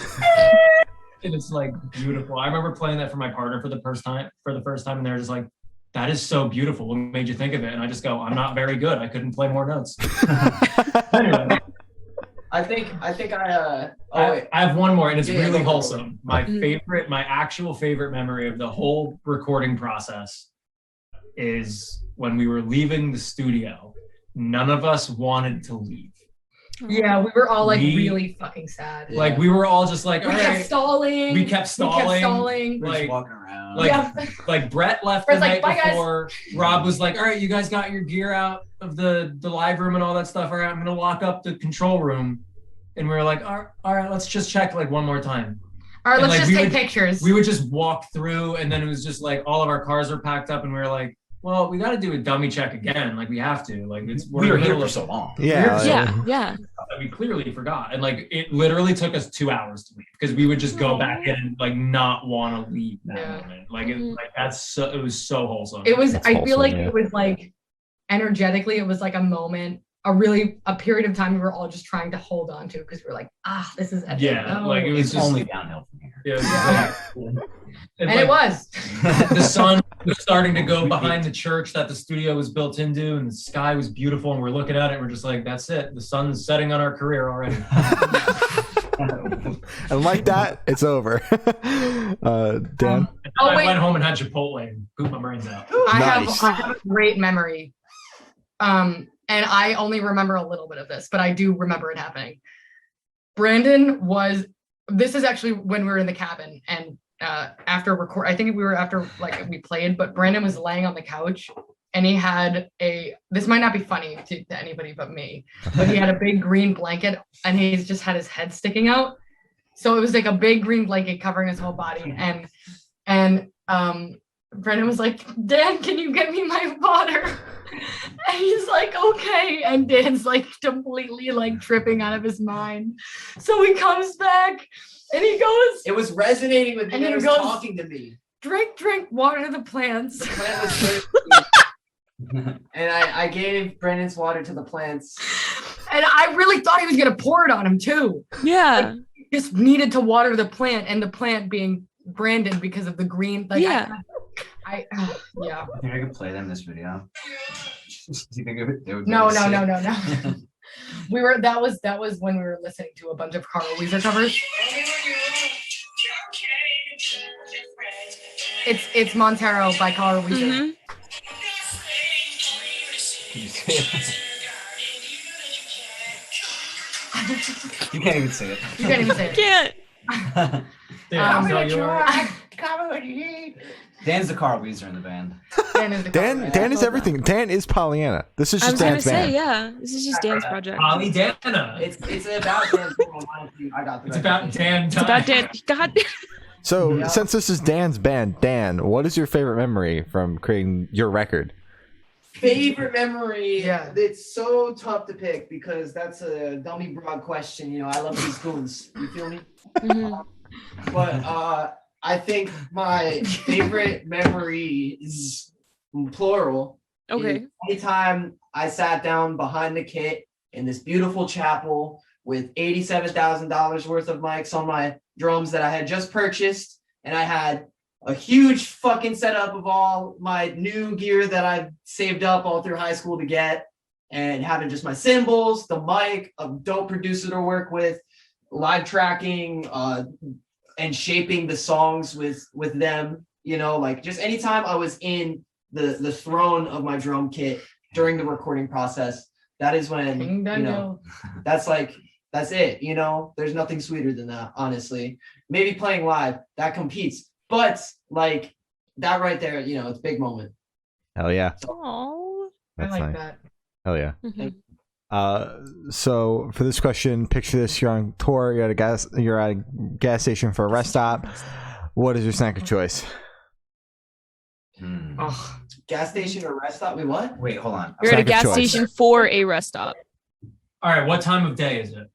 And it's like beautiful. I remember playing that for my partner for the first time, and they were just like, that is so beautiful. What made you think of it? And I just go, I'm not very good. I couldn't play more notes. Anyway. wait. I have one more, and it's Yeah, really go. wholesome. My Mhm. my actual favorite memory of the whole recording process is when we were leaving the studio. None of us wanted to leave. Yeah, we were all like We- really fucking sad. Yeah. Like we were all just like, all We kept right. stalling. We kept stalling. We're Like, just walking around. like, Yeah. like Brett left Brett's the like, night "Bye, guys." before. Rob was like, all right, you guys got your gear out of the live room and all that stuff. All right, I'm gonna lock up the control room. And we were like, all right, let's just check like one more time. All right, And, let's like, just we take would- pictures. We would just walk through, and then it was just like all of our cars were packed up, and we were like, well, we got to do a dummy check again. Like we have to. Like it's we were in the here middle for of so long. Yeah. Yeah. we clearly forgot, and like it literally took us 2 hours to leave because we would just go back in and like not want to leave that Yeah. moment. Like it, Mhm. like it was so wholesome. It was. That's I feel wholesome, like yeah. it was like energetically, it was like a moment, a period of time we were all just trying to hold on to because we were like, this is epic. Yeah, No. like it was It's just only downhill from here. it was Yeah. and and it was. the sun was starting to go behind the church that the studio was built into, and the sky was beautiful, and we're looking at it and we're just like, that's it, the sun's setting on our career already. And like that, it's over. Dan? I wait. went home and had Chipotle and pooped my brains out. Nice. I have a great memory. And I only remember a little bit of this, but I do remember it happening. This is actually when we were in the cabin, and after record, I think we were after like we played, but Brandon was laying on the couch and he had this might not be funny to anybody but me, but he had a big green blanket and he's just had his head sticking out. So it was like a big green blanket covering his whole body. And Brendan was like, Dan, can you get me my water? And he's like, okay. And Dan's like completely like tripping out of his mind. So he comes back and he goes, It was resonating with me. And And he it was goes- talking to me. drink, water the plants. The plant was thirsty. And I gave Brandon's water to the plants. And I really thought he was going to pour it on him too. Yeah. He just needed to water the plant, and the plant being Brandon because of the green. Like, Yeah. Yeah. I think I could play them this video. Do you think they would? No. That was when we were listening to a bunch of Carl Weezer covers. It's Montero by Carl Weezer. Mhm. You can't even see it. You can't even say it. Can't. Dan's I'm all yours. Dan's the Carl Weezer in the band. Dan is the Dan Carl is Weezer. everything. Dan is Pollyanna. This is I just was gonna Dan's say, band. yeah. This is just Dan's project. Pollyanna. It's about Dan. Honestly, I got the It's about Dan. It's about Dan. God. So Yeah. since this is Dan's band, Dan, what is your favorite memory from creating your record? Favorite memory. Yeah. It's so tough to pick because that's a dummy broad question. You know, I love these goons. You feel me? Mhm. But I think my favorite memory is plural. Okay. is anytime I sat down behind the kit in this beautiful chapel with $87,000 worth of mics on my drums that I had just purchased, and I had a huge fucking setup of all my new gear that I've saved up all through high school to get, and having just my cymbals, the mic, a dope producer to work with, live tracking, and shaping the songs with them. You know, like just anytime I was in the throne of my drum kit during the recording process, that is when, Ding, you dong, know, that's it. You know, there's nothing sweeter than that, honestly. Maybe playing live, that competes. But like that right there, you know, it's a big moment. Hell yeah. Aww. That's I like nice. that. Hell yeah. Mhm. So for this question, picture this: you're on tour, you're at a gas station for a rest stop. What is your snack of choice? Oh, Gas station or rest stop? Wait, what? Wait, hold on. You're at a Snack of gas choice. station for a rest stop. All right, what time of day is it?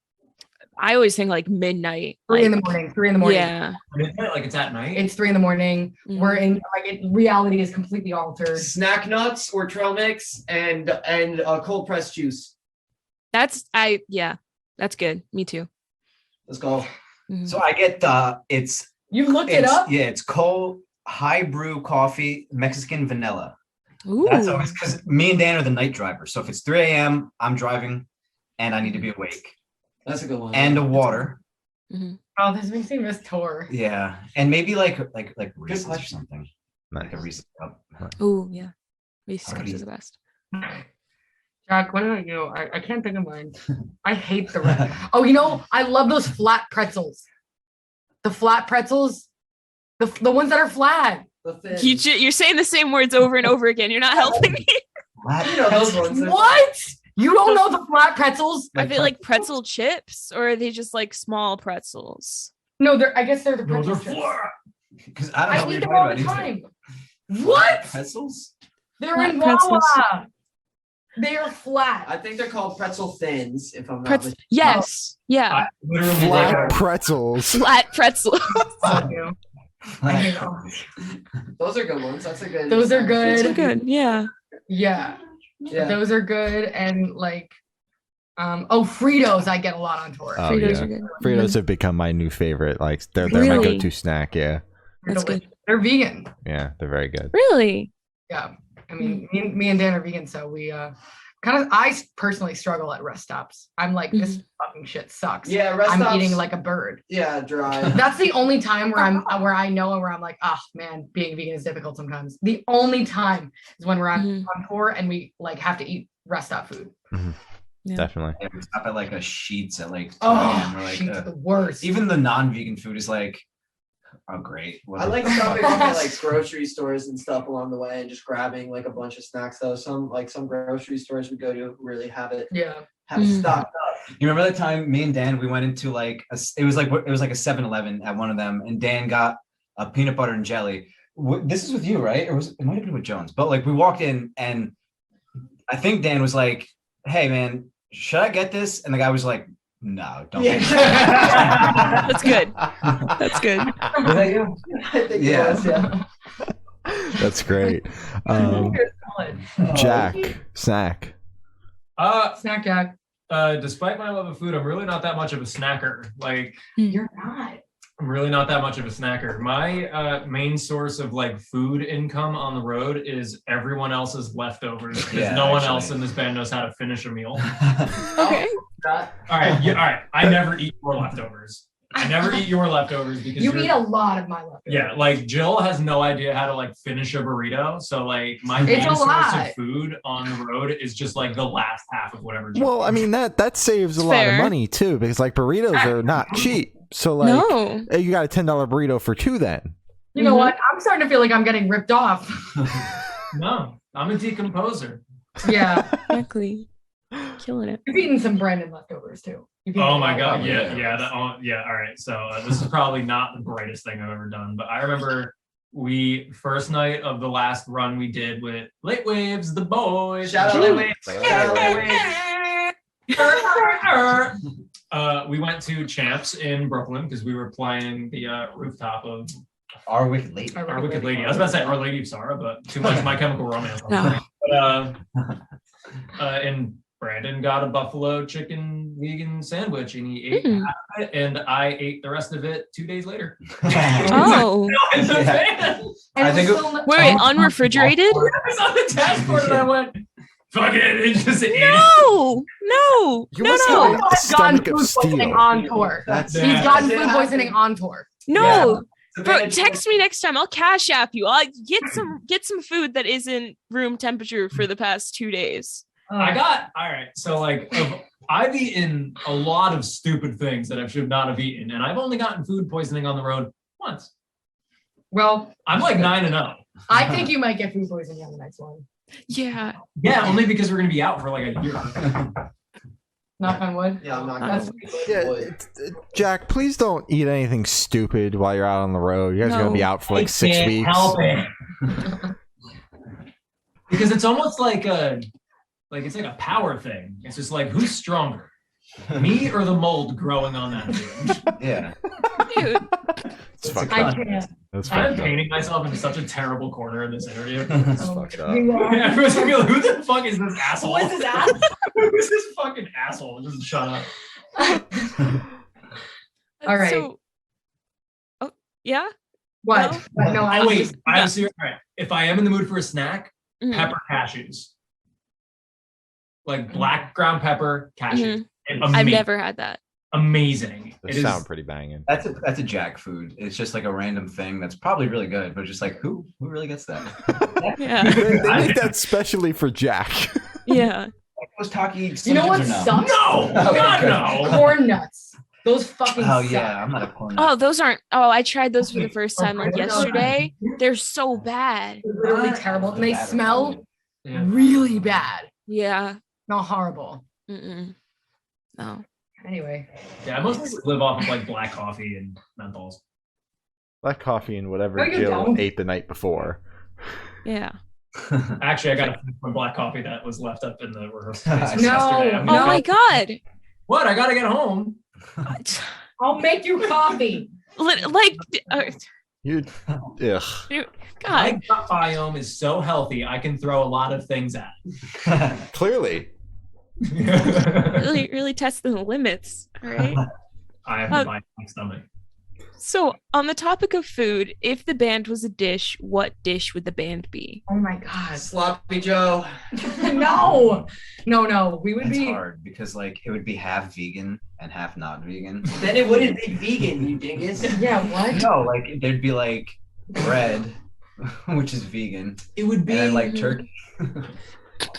I always think like midnight. 3 in the like- morning. 3 in the morning. Yeah. Midnight, like it's at night. It's 3 in the morning. Mhm. We're in reality is completely altered. Snack nuts or trail mix and cold pressed juice. That's good. Me too. Let's go. Mhm. So I get it's You looked it up? yeah, it's cold high brew coffee, Mexican vanilla. Ooh. That's always because me and Dan are the night drivers. So if it's 3 a.m., I'm driving and I need to be awake. That's a good one. and a water. Oh, this makes me miss tour. Yeah, and maybe like Reese's or question. something. Nice. Like a Reese's cup. Oh yeah, Reese's cups Already- is the best. Jack, what about you? I can't think of mine. I hate the red. Oh, you know, I love those flat pretzels. The flat pretzels, the ones that are flat. The thin. You're saying the same words over and over again. You're not helping me. You know those ones. What? You don't know the flat pretzels? Are they like pretzel chips or are they just like small pretzels? No, I guess they're the No, pretzel they're chips. flat. Because I don't know I what eat you're them talking all the about either. time. What? Pretzels? They're Flat in pretzels. Wawa. They are flat. I think they're called pretzel thins, if I'm not Pretzel. mistaken. Yes. Yeah. I literally like Flat pretzels. Flat pretzel. I do. I hate those. Those are good ones. That's a good. Those are good. They're good. Yeah. Yeah, Yeah. those are good. And like, Fritos, I get a lot on tour. Oh, Fritos yeah. are good. Fritos have become my new favorite. Like they're my Really? go-to snack. Yeah, They're That's delicious. good. They're vegan. yeah, they're very good. Really? Yeah. I mean, me and Dan are vegan, so we I personally struggle at rest stops. I'm like, this fucking shit sucks. Yeah, rest I'm stops- eating like a bird. Yeah, dry. That's the only time where I'm like, oh man, being vegan is difficult sometimes. The only time is when we're on tour and we like have to eat rest stop food. Yeah. Definitely. Yeah, we stop at like a Sheets at like 2 Oh, a.m. We're like, sheets are the worst. even the non-vegan food is like, oh great. I like stopping off at like grocery stores and stuff along the way and just grabbing like a bunch of snacks though. Some grocery stores we go to really have it Yeah. stocked up. You remember that time me and Dan we went into like it was like a 7-Eleven at one of them, and Dan got a peanut butter and jelly. This is with you, right? Or it might have been with Jones, but like we walked in and I think Dan was like, "Hey man, should I get this?" And the guy was like, "No, don't." Yeah. That's good. That's good. Was that you? I think Yeah. it was, yeah. That's great. Jack, snack. Snack Jack. Despite my love of food, I'm really not that much of a snacker. Like, You're not. I'm really not that much of a snacker. My main source of like food income on the road is everyone else's leftovers because Yeah, no one actually. else in this band knows how to finish a meal. Okay. All right. I never eat your leftovers. I never eat your leftovers because You you're- eat a lot of my leftovers. Yeah, like Jill has no idea how to like finish a burrito. So like my It's main a source lot. of food on the road is just like the last half of whatever. Jill Well, I mean that saves a lot of Fair. money too, because like burritos are not cheap. So like No. you got a $10 burrito for two then. You know what? I'm starting to feel like I'm getting ripped off. No, I'm a decomposer. Yeah. Exactly. Killing it. You've eaten some Brandon leftovers too. You've eaten Oh a my lot god, of yeah, leftovers. yeah. All right, so this is probably not the greatest thing I've ever done, but I remember first night of the last run we did with Late Waves, the boys. Shout out Late Waves. Shout out Late Waves. We went to Champs in Brooklyn because we were playing the rooftop of Our Wicked Lady. Our Wicked Lady. I was about to say Our Lady of Sorrow, but too much My Chemical Romance. No. But, and Brandon got a buffalo chicken vegan sandwich and he ate half of it, and I ate the rest of it 2 days later. Oh. In the Yeah. van. And I think we're it- still- Wait, unrefrigerated? I was on the dashboard and I went, fuck it, and just ate it. No. No. You No. must No. have a He's gotten stomach food of poisoning steel. on tour. That's Yeah. He's gotten That's food it. poisoning on tour. No. Yeah. Bro, text me next time. I'll cash app you. I'll get some food that isn't room temperature for the past 2 days. All right, so like I've eaten a lot of stupid things that I should not have eaten, and I've only gotten food poisoning on the road once. Well, I'm like 9-0. I think you might get food poisoning on the next one. Yeah. Yeah, only because we're gonna be out for like a year. Knock on wood. Yeah, I'm not That's- gonna. Jack, please don't eat anything stupid while you're out on the road. You guys are gonna be No. out for like 6 Can't weeks. help it. Because it's almost like it's like a power thing. It's just like who's stronger, me or the mold growing on that dude? Yeah. Dude. It's fucked I up. can't. That's I'm fucked up. painting myself into such a terrible corner in this interview. That's Oh, fucked up. you are. Everyone's gonna be like, who the fuck is this asshole? Who is this asshole? Who's this fucking asshole? Just shut up. All right. So, oh, yeah? What? No? But no, I was Wait, just, I see. All right. If I am in the mood for a snack, Mhm. pepper cashews. Like black ground pepper cashews. I've Amazing. never had that. amazing. They It is sound pretty banging. That's a Jack food. It's just like a random thing that's probably really good, but just like who really gets that? Yeah. They make that specially for Jack. Yeah. Those Taki. You know what sucks? no, Okay, God good. no. Corn nuts. Those fucking Oh suck. yeah, I'm not a corn. Oh, those aren't. Oh, I tried those for the first time like Okay. yesterday. They're so bad. They're literally terrible. And they Bad or smell good. Yeah. really bad. Yeah. Not horrible. Mm-mm. No. Anyway. Yeah, I mostly live off of like black coffee and menthols. Black coffee and whatever No, you Jill don't. ate the night before. Yeah. Actually, I got to finish my black coffee that was left up in the rehearsal space No. yesterday. I'm Oh gonna my go- God. What? I gotta get home. I'll make you coffee. Like, You, ugh. My God. gut biome is so healthy, I can throw a lot of things at. Clearly. Really, really testing the limits. All right. I have to buy my stomach. So, on the topic of food, if the band was a dish, what dish would the band be? Oh my god. Sloppy Joe. No. No. We would It's be hard because like it would be half vegan and half not vegan. Then it wouldn't be vegan, you dingus. Yeah, what? No, like there'd be like bread, which is vegan, It would and be then like turkey.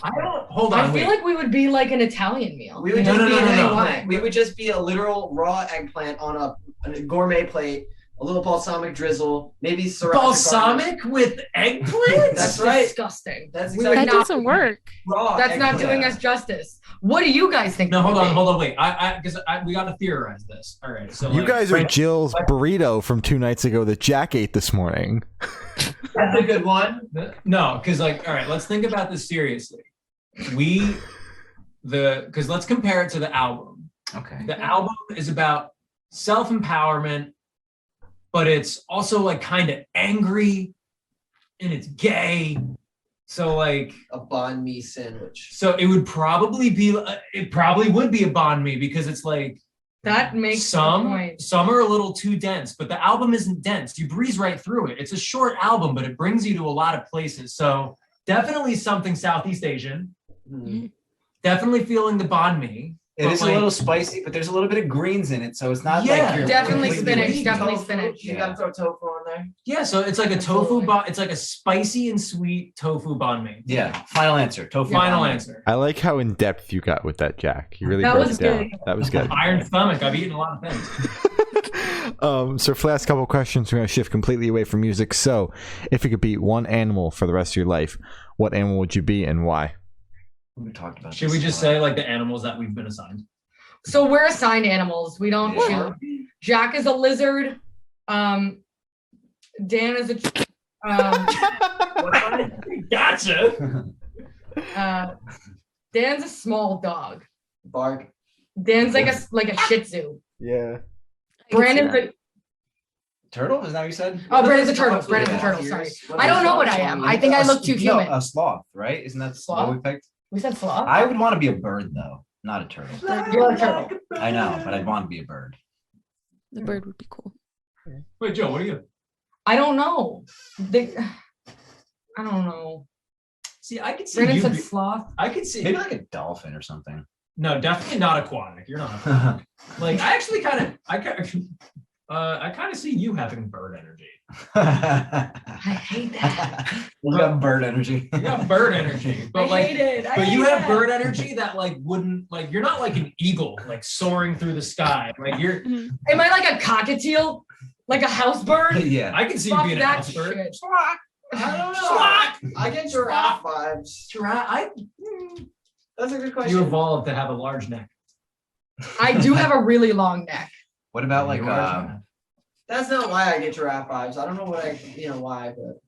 I don't hold on. I wait. feel like we would be like an Italian meal. We would No, just no, be no, an no, no. eggplant. We would just be a literal raw eggplant on a gourmet plate, a little balsamic drizzle, maybe sriracha. balsamic with eggplant. That's right. Disgusting. That's We exactly That would not- doesn't work. raw. That's not eggplant. doing us justice. What do you guys think? No, it hold would on, be? hold on, wait. Because we got to theorize this. All right, so You like, guys are right- Jill's burrito from 2 nights ago that Jack ate this morning. That's a good one. No, because like, all right, let's think about this seriously. Because let's compare it to the album. Okay. The album is about self-empowerment, but it's also like kind of angry and it's gay. So like, A banh mi sandwich. so it would probably be a banh mi because it's like That makes the point. some are a little too dense, but the album isn't dense. You breeze right through it. It's a short album, but it brings you to a lot of places. So definitely something Southeast Asian. Hmm. Definitely feeling the banh mi. It but is like- a little spicy, but there's a little bit of greens in it, so it's not Yeah. like you're Definitely completely spinach, wasting definitely tofu. spinach. You gotta throw tofu on there. Yeah, so it's like a Absolutely. tofu it's like a spicy and sweet tofu banh mi. Yeah. Final answer. Tofu. Final banh mi. answer. I like how in depth you got with that, Jack. You really That broke was it down. good. That was good. Iron stomach. I've eaten a lot of things. So for the last couple of questions, we're going to shift completely away from music. So if you could be one animal for the rest of your life, what animal would you be and why? We talked about. Should this we just a lot. say like the animals that we've been assigned? So we're assigned animals. We don't Yeah. shoot. Jack is a lizard. Dan is a Gotcha. Dan's a small dog. Bark. Dan's like a Shih Tzu. Yeah. Brandon's a Turtle? Is that what you said? Brandon's a turtle. What Brandon's a Yeah. turtle. Sorry, I don't know what I am. I think I look too No, human. a sloth, right? Isn't that Sloth? what we picked? We said sloth. I would want to be a bird though, not a turtle. You're a turtle. I know, but I'd want to be a bird. The bird would be cool. Wait, Joe, what are you? I don't know. I don't know. See, I could see Brandon you. said sloth. I could see. Maybe like a dolphin or something. No, definitely not aquatic. You're not. Like, I actually I kind of see you having bird energy. I hate that. You got bird energy. You got bird energy, but I like, hate it. I but hate you have that. bird energy that like wouldn't like. You're not like an eagle like soaring through the sky. Like you're. Mhm. Am I like a cockatiel? Like a house bird? Yeah. I can see you Fuck being a that house bird. shit. I don't know. Sloth. I get giraffe vibes. That's a good question. You evolved to have a large neck. I do have a really long neck. What about like You are a giraffe. That's not why I get giraffe vibes. I don't know what why, but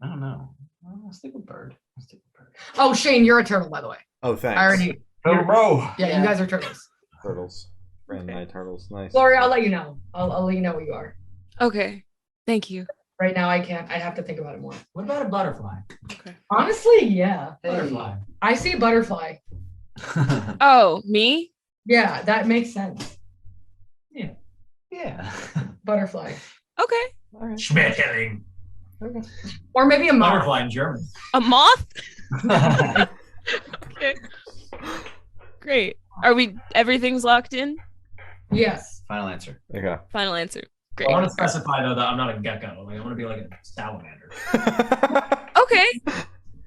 I don't know. I'll stick with bird. Oh, Shane, you're a turtle, by the way. Oh, thanks. I already. Turtle bro. Yeah, Yeah. you guys are turtles. Turtles. Brandon and I turtles. Nice. Lori, I'll let you know. I'll let you know what you are. Okay. Thank you. Right now, I can't. I'd have to think about it more. What about a butterfly? Honestly, yeah. Butterfly. I see butterfly. Oh, me? Yeah, that makes sense. Yeah. Butterfly. Okay. Schmetterling. Or maybe a moth. Butterfly in German. A moth? Okay. Great. Are we? Everything's locked in. Yes. Final answer. Okay. Final answer. I Great. want to specify though that I'm not a gecko. Like I want to be like a salamander. Okay.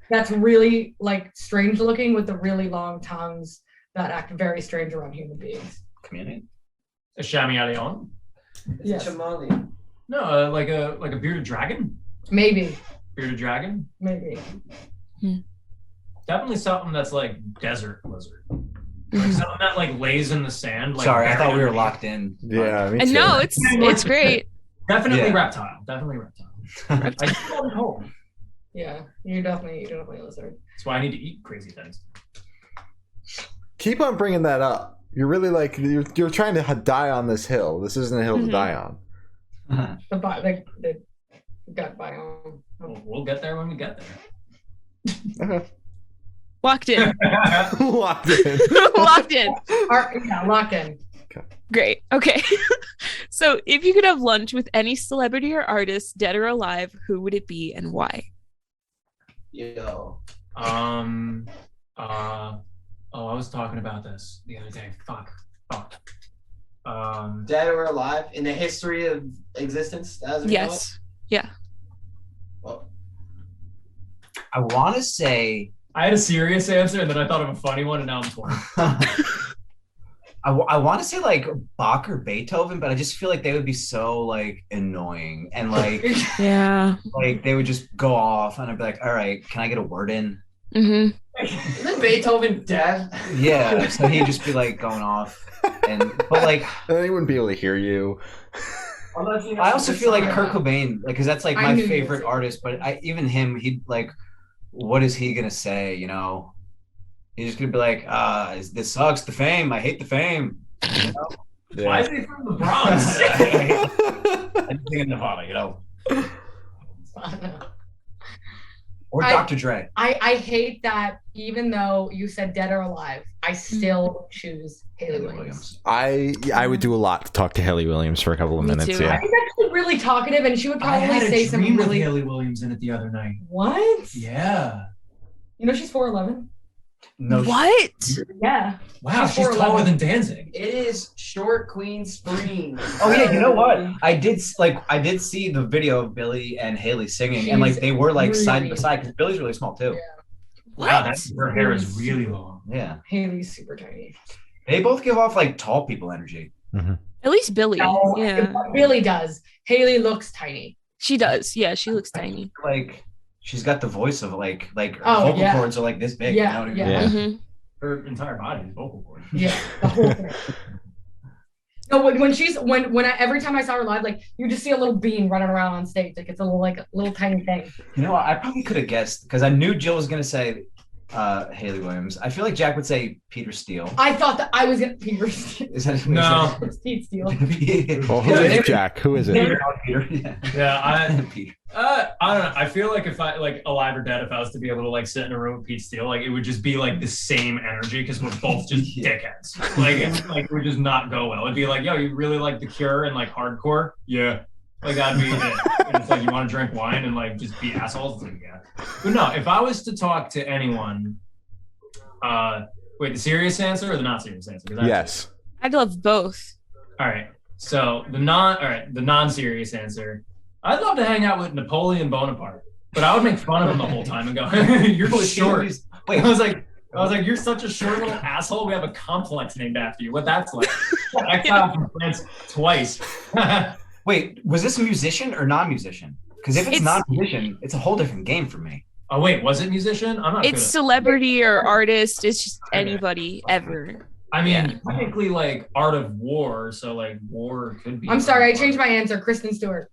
That's really like strange looking with the really long tongues that act very strange around human beings. Community. A chameleon? Yes. Chameleon. No, like a bearded dragon. Maybe. Bearded dragon. Maybe. Definitely something that's like desert lizard. Like something that like lays in the sand. Like Sorry, I thought we were buried locked in. Yeah, me And too. no, it's great. Definitely Yeah. reptile. Definitely reptile. I just want home. Yeah. You're definitely a lizard. That's why I need to eat crazy things. Keep on bringing that up. You're really like you're trying to die on this hill. This isn't a hill to die on. The gut biome. We'll get there when we get there. Okay. Locked in. Locked in. Locked in. Yeah, locked in. Great. Okay. So if you could have lunch with any celebrity or artist, dead or alive, who would it be and why? Yo. I was talking about this the other day. Fuck. Dead or alive in the history of existence as we know it? Yes. Yeah. Well, I want to say. I had a serious answer and then I thought of a funny one and now I'm torn. I want to say like Bach or Beethoven, but I just feel like they would be so like annoying and like Yeah. like they would just go off and I'd be like, all right, can I get a word in? Mm-hmm. Isn't Beethoven dead? Yeah, so he'd just be like going off, but like And they wouldn't be able to hear you. I also feel like Kurt Cobain, like because that's like I my knew you favorite would say artist, but even him, he'd like, what is he gonna say? You know, he's just gonna be like, this sucks, the fame, I hate the fame. You know? Why is he from the Bronx? I'm thinking Nevada, you know, or I- Dr. Dre. I hate that even though you said dead or alive, I still choose Haley Williams. I would do a lot to talk to Haley Williams for a couple of Me minutes. too. Yeah. She's actually really talkative and she would I probably had say a some dream with really Haley Williams in it the other night. What? Yeah. You know she's 4'11"? No, What? Yeah. Wow, She's she's taller 4'11". than Danzig. It is Short Queen Spring. Oh yeah, you know what? I did see the video of Billy and Haley singing, and like they were like side by really- side because Billy's really small too. Wow, her hair is really long. Yeah, Haley's super tiny. they both give off like tall people energy. At least Billy. No, Yeah. Billy does. Haley looks tiny. She does. Yeah, she looks tiny. Like she's got the voice of like her Oh, vocal yeah. cords are like this big. Yeah, you know what I yeah. mean? Mm-hmm. Her entire body is vocal cord. Yeah, the whole thing. No, every time I saw her live, like you just see a little bean running around on stage, like it's a little tiny thing. You know what? I probably could have guessed because I knew Jill was gonna say Haley Williams. I feel like Jack would say Peter Steele. I thought that I was gonna Peter Steele. Is that No. It's Pete Steele. Well, who is Jack? Who is it? Peter. Yeah. Yeah, Peter. I don't know. I feel like if I like alive or dead, if I was to be able to like sit in a room with Pete Steele, like it would just be like the same energy because we're both just dickheads. Like it would just not go well. It'd be like, yo, you really like The Cure and like hardcore? Yeah. Like that'd be it. And it's like you want to drink wine and like just be assholes? It's like, yeah. But no, if I was to talk to anyone, wait, the serious answer or the not serious answer? 'Cause that's- Yes. I'd love both. All right. So the non-serious answer. I'd love to hang out with Napoleon Bonaparte, but I would make fun of him the whole time and go, "You're short." Wait, I was like, "You're such a short little asshole. We have a complex named after you. What that's like?" Exiled from France twice. wait, was this a musician or non-musician? Because if it's It's- non-musician, it's a whole different game for me. Oh wait, was it musician? I'm not. It's celebrity or artist. It's just anybody ever. I mean, yeah. technically, like art of war. So like war could be. I'm sorry, I changed my answer. Kristen Stewart.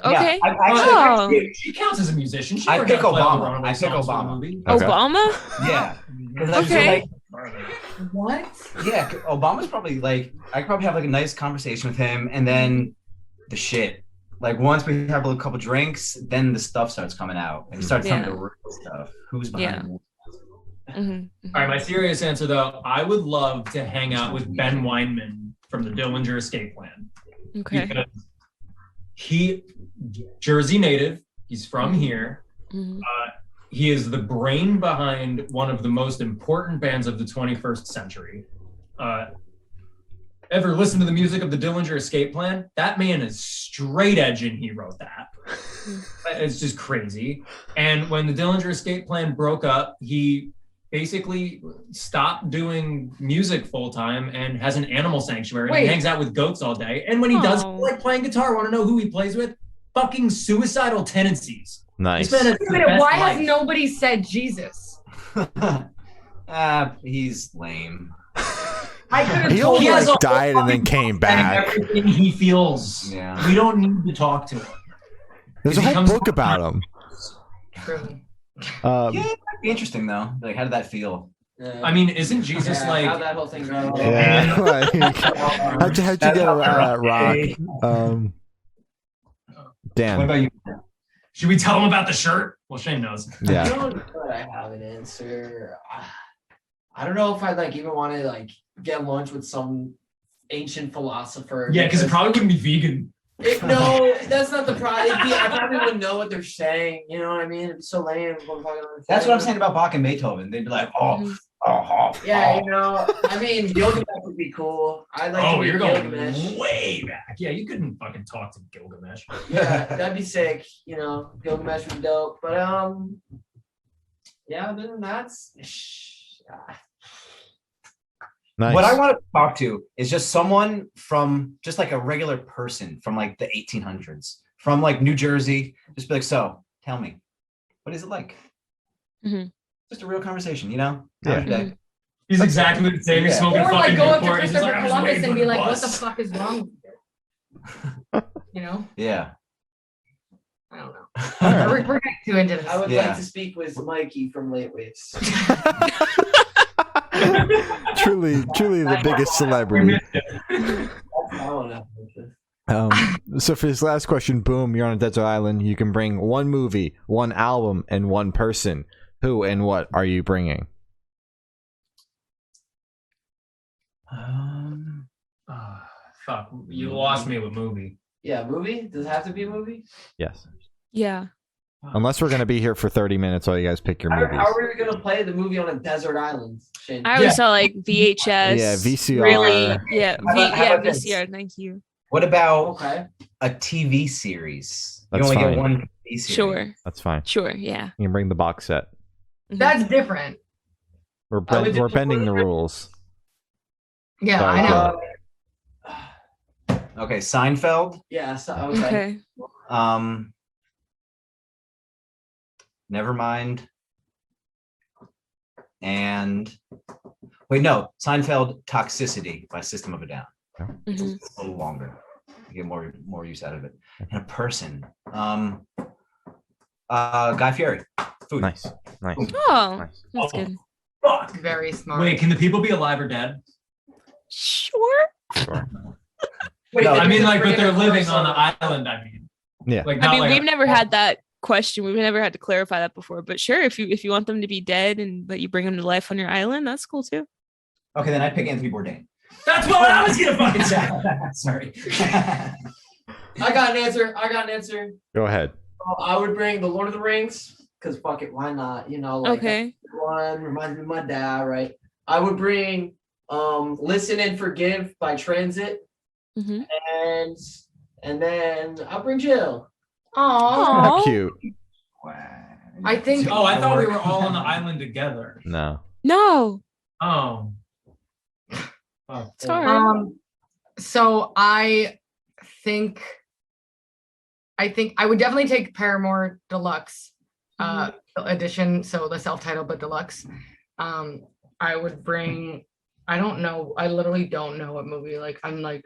Okay. Yeah, Oh. She counts as a musician. She I forgot pick to play all the Obama. runaway I pick songs for the Obama. movie. Okay. Obama? Yeah. 'Cause I just Okay. feel like, What? yeah, Obama's probably like I could probably have like a nice conversation with him, and then the shit. Like once we have a couple drinks, then the stuff starts coming out, and you start telling Yeah. the real stuff. Who's behind the Mm-hmm. All right, my serious answer though, I would love to hang out with Ben Weinman from the Dillinger Escape Plan. Okay. Because he Jersey native, he's from here. Mhm. He is the brain behind one of the most important bands of the 21st century. Ever listen to the music of the Dillinger Escape Plan? That man is straight edge and he wrote that. It's just crazy. And when the Dillinger Escape Plan broke up, he basically stopped doing music full time and has an animal sanctuary. And he hangs out with goats all day. And when he does like playing guitar, want to know who he plays with? Fucking Suicidal Tendencies. Nice. Why has nobody said Jesus? He's lame. I could have He told only you. like died and then came back. Everything he feels. Yeah. We don't need to talk to him. There's a whole book about him. True. Yeah, it might be interesting though. Like, how did that feel? I mean, isn't Jesus like? How'd that whole thing go? Yeah. Like, how'd you get that rock? Dan. What about you? Should we tell him about the shirt? Well, Shane knows. I Yeah. don't know that I have an answer. I don't know if I'd like even want to like get lunch with some ancient philosopher. Yeah, because it probably wouldn't be vegan. No, that's not the problem. I probably wouldn't know what they're saying. You know what I mean? It'd be so lame. That's what I'm saying about Bach and Beethoven. They'd be like, Yeah, you know, I mean, Gilgamesh would be cool. I'd like to meet You're going Gilgamesh. way back. Yeah, you couldn't fucking talk to Gilgamesh. Yeah, that'd be sick. You know, Gilgamesh would be dope. But yeah, other than that, Nice. What I want to talk to is just someone from just like a regular person from like the 1800s, from like New Jersey. Just be like, so tell me, what is it like? Mm-hmm. Just a real conversation, you know? Yeah. How's your day? He's exactly the same. He's Yeah. smoking Or like fucking go up to Newport. He's just Christopher like, I'm just Columbus waiting and for be the like, what bus. the fuck is wrong with you? You know? Yeah. I don't know. We're getting too into this. I would Yeah. like to speak with Mikey from Late Waves. truly the biggest celebrity. So for this last question, boom, you're on a desert island. You can bring one movie, one album, and one person. Who and what are you bringing? Fuck, you lost me with movie. Yeah, movie? Does it have to be a movie? Yes. Yeah. Unless we're going to be here for 30 minutes while you guys pick your movies. How are we going to play the movie on a desert island, Shane? I always saw like VHS. Yeah, VCR. Really? Yeah. How about this? VCR. Thank you. What about Okay. a TV series? That's you only fine. get one TV series. Sure. That's fine. Sure. Yeah. You can bring the box set. That's different. We're, I would we're do- bending the rules. Yeah, Sorry, I know. Okay, Seinfeld. Yeah, so, okay. Okay. Nevermind. And wait, no, Seinfeld Toxicity by System of a Down. Mhm. It's a little longer. You get more use out of it. And a person. Guy Fieri. Food. Nice. Oh, Nice. that's good. Fuck. Very smart. Wait, can the people be alive or dead? Sure. Sure. Wait, No, I mean, just like, but bring they're in a living person. on the island. I mean, Yeah. like, I not mean, like we've never had that question. We've never had to clarify that before. But sure, if you want them to be dead and but you bring them to life on your island, that's cool too. Okay, then I pick Anthony Bourdain. That's what I was gonna fucking say. Sorry. I got an answer. Go ahead. I would bring The Lord of the Rings, because fuck it, why not? You know, like Okay. one reminds me of my dad, right? I would bring Listen and Forgive by Transit, Mm-hmm. and then I'll bring Jill. Aw. How cute. I think Oh, I thought we were all on the island together. No. No. Oh. Fuck. Sorry. So I think I would definitely take Paramore Deluxe edition, so the self-titled but deluxe. I would bring, I don't know, I literally don't know what movie. Like I'm like,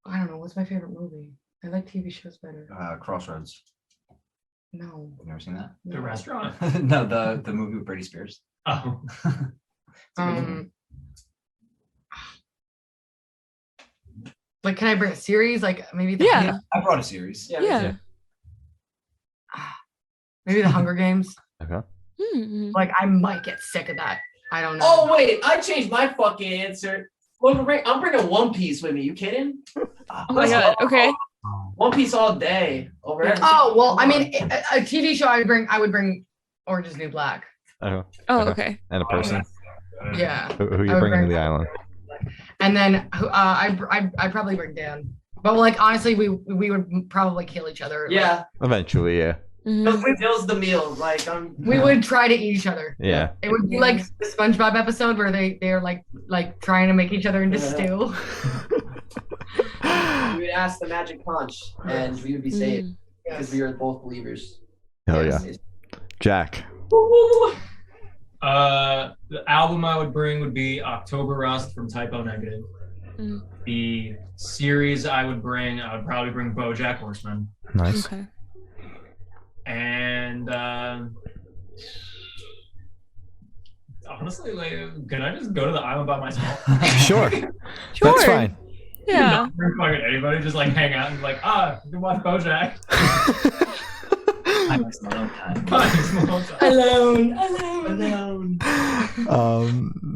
I don't know, what's my favorite movie? I like TV shows better. Crossroads. No. Have you ever seen that? The restaurant. No, the movie with Britney Spears. Oh. It's a good one. Like, can I bring a series? Like maybe Yeah. I brought a series. Yeah. maybe the Hunger Games. Okay. Mm-hmm. Like I might get sick of that. I don't know. Oh wait, I changed my fucking answer. Lord of the Rings, I'm bringing One Piece with me. You kidding? Oh my god. Okay. One Piece all day over here. Oh well, I mean, a TV show I would bring Orange is the New Black. Oh, Okay. and a person. Yeah. Who you I would bringing to bring- the island? And then I probably bring Dan. But like honestly, we would probably kill each other. Yeah. Eventually, yeah. Mhm. Fills the meal. Like We would try to eat each other. Yeah. It would be like the SpongeBob episode where they're like trying to make each other into stew. we would ask the magic punch, and we would be saved Mhm. because we were both believers. Hell yeah. Jack. The album I would bring would be October Rust from Typo Negative. Mhm. The series I would probably bring BoJack Horseman. Nice. Okay. And honestly, like, can I just go to the island by myself? Sure. Sure. That's fine. Yeah. Not bring fucking anybody, just like hang out and be like, you can watch BoJack. I missed my own time. Alone.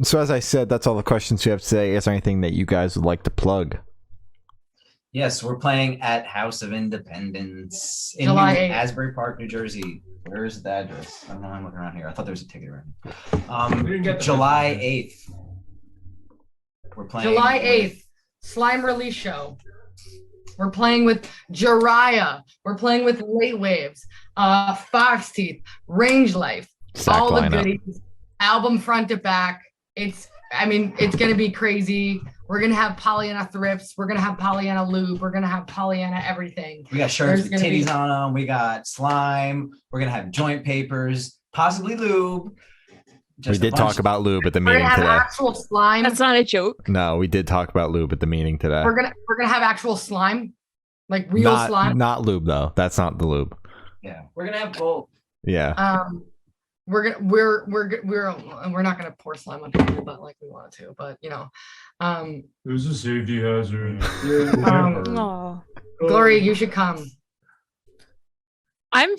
So as I said, that's all the questions we have today. Is there anything that you guys would like to plug? Yes, we're playing at House of Independence in July 8th. Asbury Park, New Jersey. Where is the address? I don't know. I'm looking around here. I thought there was a ticket around here. We didn't get the July message. 8th. We're playing July with- 8th, Slime Release Show. We're playing with Jiraiya. We're playing with Late Waves, Fox Teeth, Range Life, Stack all the lineup. goodies, album front to back. It's gonna be crazy. We're gonna have Pollyanna thrifts. We're gonna have Pollyanna lube. We're gonna have Pollyanna everything. We got shirts There's with gonna titties be- on them. We got slime. We're gonna have joint papers, possibly lube. We Just a did bunch talk of- about lube at the We're gonna meeting have today. actual slime. That's not a joke. No, we did talk about lube at the meeting today. We're gonna have actual slime, like real slime. Not lube though. That's not the lube. Yeah. We're gonna have both. Yeah. We're not gonna pour slime on people, but like we wanted to. But you know, There's a safety hazard. Aw. Glory, you should come. I'm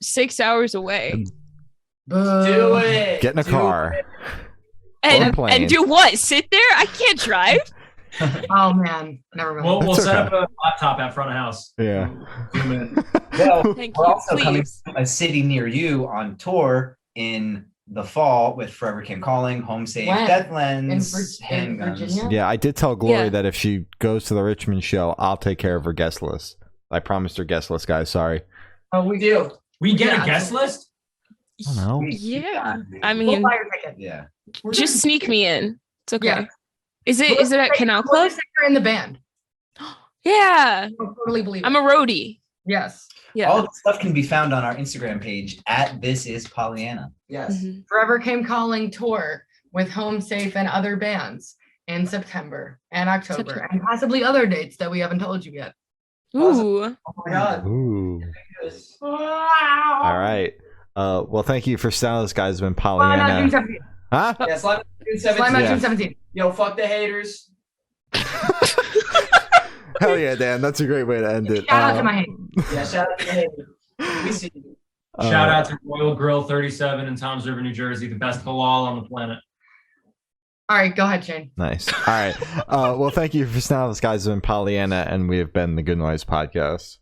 6 hours away. Do it. Get in a Do car. And plane. do what? Sit there? I can't drive. Oh man, never mind. We'll That's set okay. up a laptop at front of house. Yeah. Zoom in. Well, Thank we're you. also coming Please. to a city near you on tour in the fall with Forever Came Calling, Home Safe, When? Deathlands, In Handguns. Virginia? Yeah, I did tell Glory Yeah. that if she goes to the Richmond show, I'll take care of her guest list. I promised her guest list, guys. Sorry. Oh, we do. We get Yeah, a guest list? I don't know. Yeah. I We'll mean, buy your ticket. Yeah. just sneak me in. It's okay. Yeah. Is it at Canal We'll Club? just say you're in the band. Yeah. I'll totally believe I'm it. a roadie. Yes. Yeah. All the stuff can be found on our Instagram page at This Is Pollyanna. Yes. Mhm. Forever Came Calling tour with Home Safe and other bands in September and October September. and possibly other dates that we haven't told you yet. Ooh. Oh my god. Ooh. Yes. All right. Well, thank you for staying. This guy's been Slime out June Pollyanna. 17th. Huh? Yeah, slime June Slime out 17th. Yeah. June 17th. Yo, fuck the haters. Hell yeah, Dan. That's a great way to end it. Shout out to my hate. Yeah, shout out to the haters. We see you. Shout out to Royal Grill 37 in Toms River, New Jersey, the best halal on the planet. All right, go ahead, Shane. Nice. All right. Well, thank you for staying. This guy's been Pollyanna, and we have been the Good Noise Podcast.